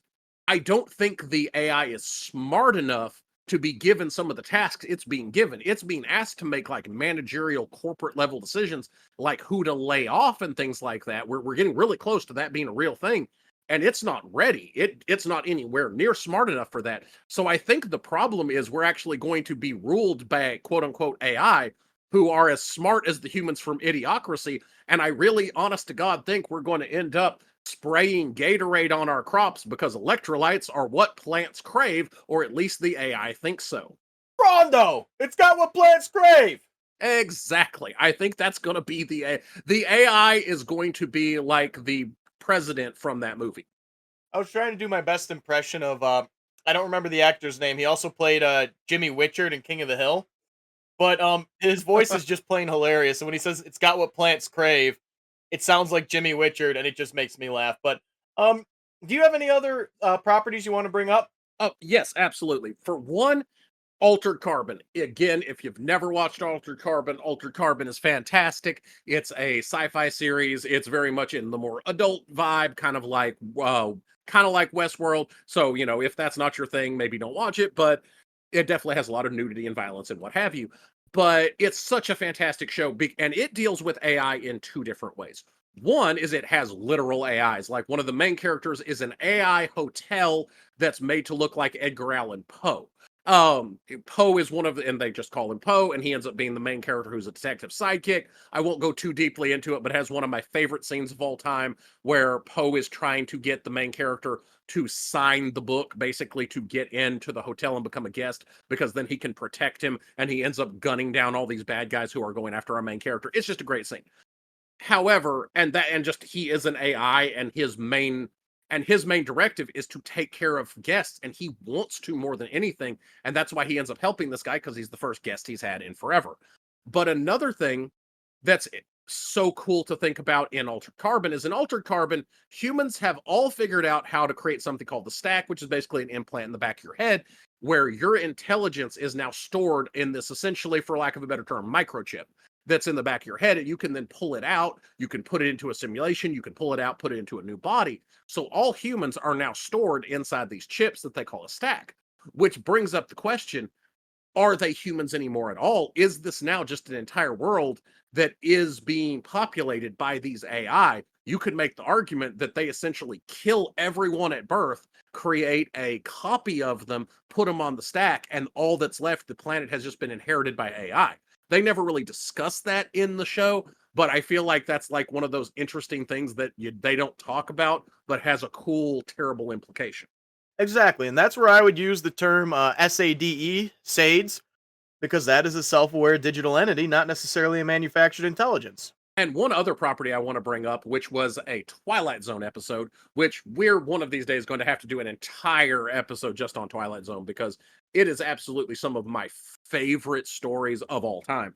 I don't think the AI is smart enough to be given some of the tasks it's being given. It's being asked to make like managerial corporate level decisions, like who to lay off and things like that. We're getting really close to that being a real thing. And it's not ready. It's not anywhere near smart enough for that. So I think the problem is we're actually going to be ruled by quote unquote AI who are as smart as the humans from Idiocracy. And I really, honest to God, think we're going to end up spraying Gatorade on our crops because electrolytes are what plants crave, or at least the AI thinks so. Rondo! It's got what plants crave! Exactly. I think that's going to be the AI is going to be like the president from that movie. I was trying to do my best impression of I don't remember the actor's name. He also played Jimmy Witchard in King of the Hill. But his voice is just plain hilarious. And when he says it's got what plants crave, it sounds like Jimmy Witchard and it just makes me laugh. But um do you have any other properties you want to bring up? Oh, yes, absolutely. For one, Altered Carbon. Again, if you've never watched Altered Carbon is fantastic. It's a sci-fi series. It's very much in the more adult vibe, kind of like Westworld. So, if that's not your thing, maybe don't watch it, but it definitely has a lot of nudity and violence and what have you. But it's such a fantastic show, and it deals with AI in two different ways. One is it has literal AIs. Like one of the main characters is an AI hotel that's made to look like Edgar Allan Poe. Poe is and they just call him Poe, and he ends up being the main character who's a detective sidekick. I won't go too deeply into it, but it has one of my favorite scenes of all time where Poe is trying to get the main character to sign the book, basically to get into the hotel and become a guest, because then he can protect him, and he ends up gunning down all these bad guys who are going after our main character. It's just a great scene. However, he is an AI, and his main directive is to take care of guests, and he wants to more than anything, and that's why he ends up helping this guy, because he's the first guest he's had in forever. But another thing that's so cool to think about in Altered Carbon is in Altered Carbon, humans have all figured out how to create something called the stack, which is basically an implant in the back of your head, where your intelligence is now stored in this, essentially, for lack of a better term, microchip that's in the back of your head, and you can then pull it out, you can put it into a simulation, you can pull it out, put it into a new body. So all humans are now stored inside these chips that they call a stack, which brings up the question, are they humans anymore at all? Is this now just an entire world that is being populated by these AI? You could make the argument that they essentially kill everyone at birth, create a copy of them, put them on the stack, and all that's left, the planet has just been inherited by AI. They never really discussed that in the show, but I feel like that's like one of those interesting things that they don't talk about, but has a cool, terrible implication. Exactly. And that's where I would use the term SADE, because that is a self-aware digital entity, not necessarily a manufactured intelligence. And one other property I want to bring up, which was a Twilight Zone episode, which we're one of these days going to have to do an entire episode just on Twilight Zone, because it is absolutely some of my favorite stories of all time.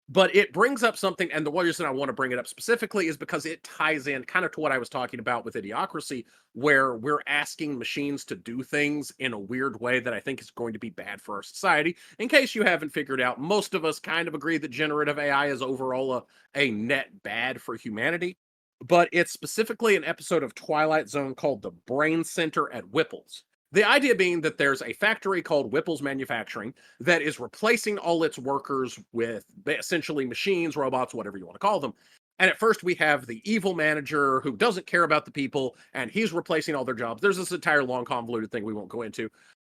But it brings up something, and the reason I want to bring it up specifically is because it ties in kind of to what I was talking about with Idiocracy, where we're asking machines to do things in a weird way that I think is going to be bad for our society. In case you haven't figured out, most of us kind of agree that generative AI is overall a net bad for humanity. But it's specifically an episode of Twilight Zone called The Brain Center at Whipple's. The idea being that there's a factory called Whipple's Manufacturing that is replacing all its workers with essentially machines, robots, whatever you want to call them. And at first, we have the evil manager who doesn't care about the people, and he's replacing all their jobs. There's this entire long, convoluted thing we won't go into.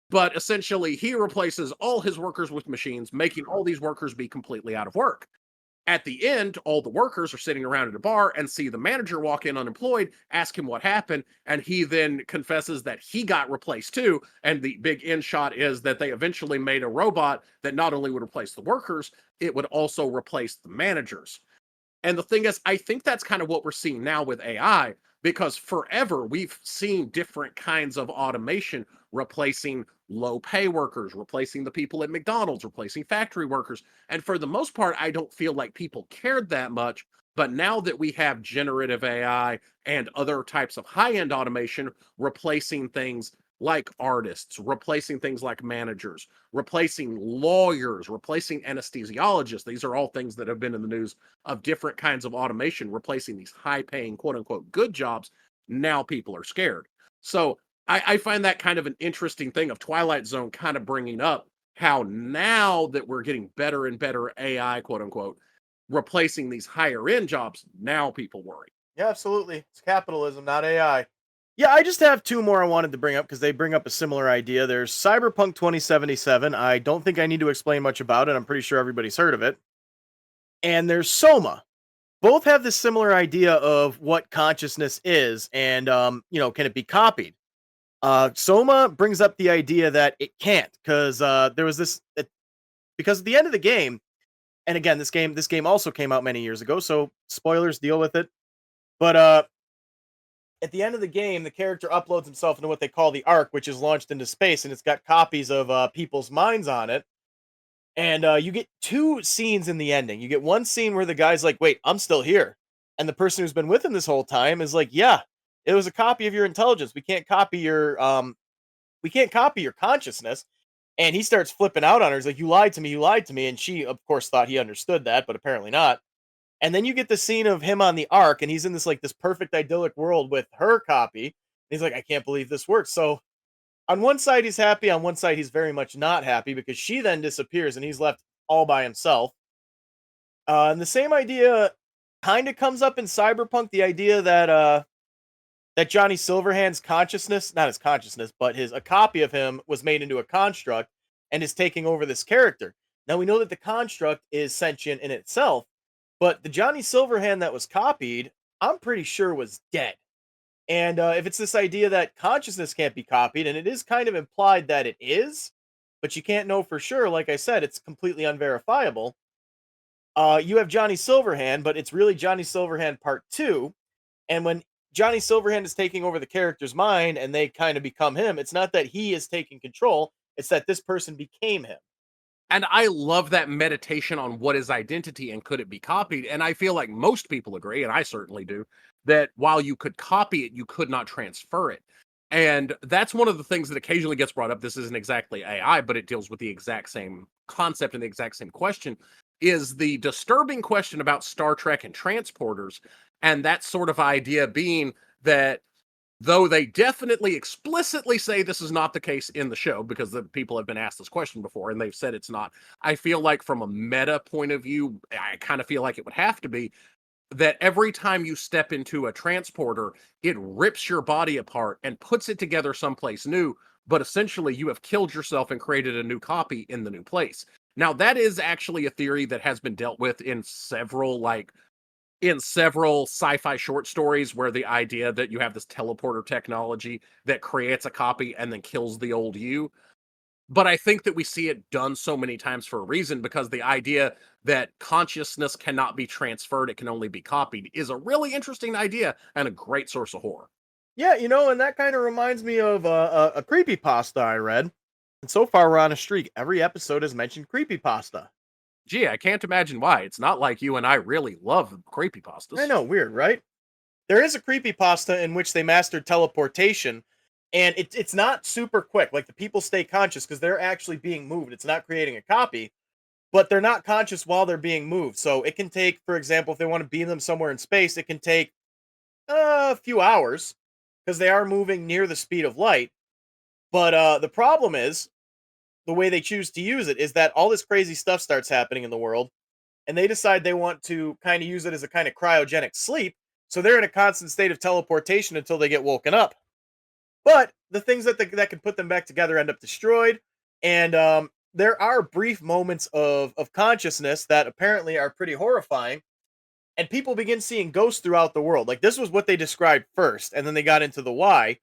But essentially, he replaces all his workers with machines, making all these workers be completely out of work. At the end, all the workers are sitting around at a bar and see the manager walk in unemployed, ask him what happened, and he then confesses that he got replaced too. And the big end shot is that they eventually made a robot that not only would replace the workers, it would also replace the managers. And the thing is, I think that's kind of what we're seeing now with AI, because forever we've seen different kinds of automation replacing low pay workers, replacing the people at McDonald's, replacing factory workers. And for the most part, I don't feel like people cared that much. But now that we have generative AI and other types of high end automation replacing things like artists, replacing things like managers, replacing lawyers, replacing anesthesiologists. These are all things that have been in the news of different kinds of automation replacing these high paying, quote unquote, good jobs. Now people are scared. So I find that kind of an interesting thing of Twilight Zone kind of bringing up how now that we're getting better and better AI, quote unquote, replacing these higher end jobs, now people worry. Yeah, absolutely. It's capitalism, not AI. Yeah, I just have two more I wanted to bring up because they bring up a similar idea. There's Cyberpunk 2077. I don't think I need to explain much about it. I'm pretty sure everybody's heard of it. And there's Soma. Both have this similar idea of what consciousness is and, can it be copied? Soma brings up the idea that it can't because there was because at the end of the game, and again, this game also came out many years ago, so spoilers, deal with it. But at the end of the game, the character uploads himself into what they call the Ark, which is launched into space, and it's got copies of people's minds on it. And you get two scenes in the ending. You get one scene where the guy's like, "Wait, I'm still here," and the person who's been with him this whole time is like, "Yeah, it was a copy of your intelligence. We can't copy your consciousness." And he starts flipping out on her. He's like, "You lied to me. You lied to me." And she, of course, thought he understood that, but apparently not. And then you get the scene of him on the Ark, and he's in this perfect idyllic world with her copy. And he's like, "I can't believe this works." So on one side he's happy, on one side he's very much not happy because she then disappears and he's left all by himself. And the same idea kind of comes up in Cyberpunk, the idea that Johnny Silverhand's consciousness, not his consciousness, but his a copy of him was made into a construct and is taking over this character. Now we know that the construct is sentient in itself, but the Johnny Silverhand that was copied, I'm pretty sure was dead. And if it's this idea that consciousness can't be copied, and it is kind of implied that it is, but you can't know for sure. Like I said, it's completely unverifiable. You have Johnny Silverhand, but it's really Johnny Silverhand Part 2. And when Johnny Silverhand is taking over the character's mind and they kind of become him, it's not that he is taking control, it's that this person became him. And I love that meditation on what is identity and could it be copied. And I feel like most people agree, and I certainly do, that while you could copy it, you could not transfer it. And that's one of the things that occasionally gets brought up. This isn't exactly AI, but it deals with the exact same concept and the exact same question, is the disturbing question about Star Trek and transporters. And that sort of idea being that though they definitely explicitly say this is not the case in the show because the people have been asked this question before and they've said it's not. I feel like from a meta point of view, I kind of feel like it would have to be that every time you step into a transporter, it rips your body apart and puts it together someplace new. But essentially, you have killed yourself and created a new copy in the new place. Now, that is actually a theory that has been dealt with in several sci-fi short stories where the idea that you have this teleporter technology that creates a copy and then kills the old you. But I think that we see it done so many times for a reason, because the idea that consciousness cannot be transferred, it can only be copied, is a really interesting idea and a great source of horror. Yeah, and that kind of reminds me of a creepypasta I read. And so far we're on a streak. Every episode has mentioned creepypasta. Gee, I can't imagine why. It's not like you and I really love I creepypastas. know, weird, right? There is a creepypasta in which they mastered teleportation, and it's not super quick. Like the people stay conscious because they're actually being moved. It's not creating a copy, but they're not conscious while they're being moved. So it can take, for example, if they want to beam them somewhere in space, it can take a few hours because they are moving near the speed of light. But the problem is the way they choose to use it is that all this crazy stuff starts happening in the world, and they decide they want to kind of use it as a kind of cryogenic sleep. So they're in a constant state of teleportation until they get woken up. But the things that can put them back together end up destroyed, and there are brief moments of consciousness that apparently are pretty horrifying. And people begin seeing ghosts throughout the world. Like this was what they described first, and then they got into the why.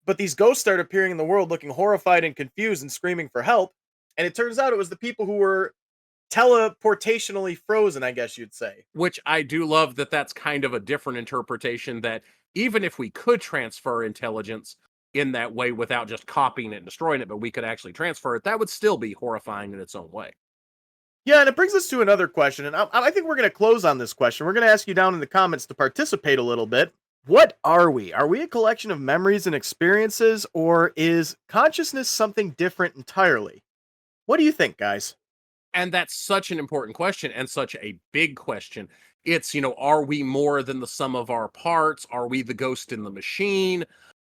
But these ghosts start appearing in the world looking horrified and confused and screaming for help. And it turns out it was the people who were teleportationally frozen, I guess you'd say. Which I do love that that's kind of a different interpretation, that even if we could transfer intelligence in that way without just copying it and destroying it, but we could actually transfer it, that would still be horrifying in its own way. Yeah, and it brings us to another question, and I think we're going to close on this question. We're going to ask you down in the comments to participate a little bit. What are we? Are we a collection of memories and experiences, or is consciousness something different entirely? What do you think, guys? And that's such an important question and such a big question. It's, are we more than the sum of our parts? Are we the ghost in the machine?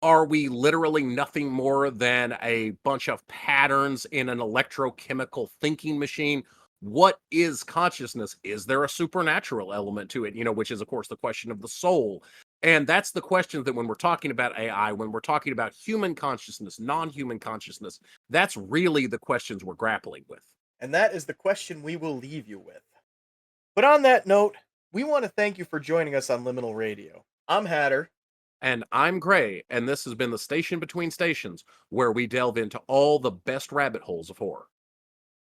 Are we literally nothing more than a bunch of patterns in an electrochemical thinking machine? What is consciousness? Is there a supernatural element to it? Which is, of course, the question of the soul. And that's the question that when we're talking about AI, when we're talking about human consciousness, non-human consciousness, that's really the questions we're grappling with. And that is the question we will leave you with. But on that note, we want to thank you for joining us on Liminal Radio. I'm Hatter. And I'm Gray, and this has been the Station Between Stations, where we delve into all the best rabbit holes of horror.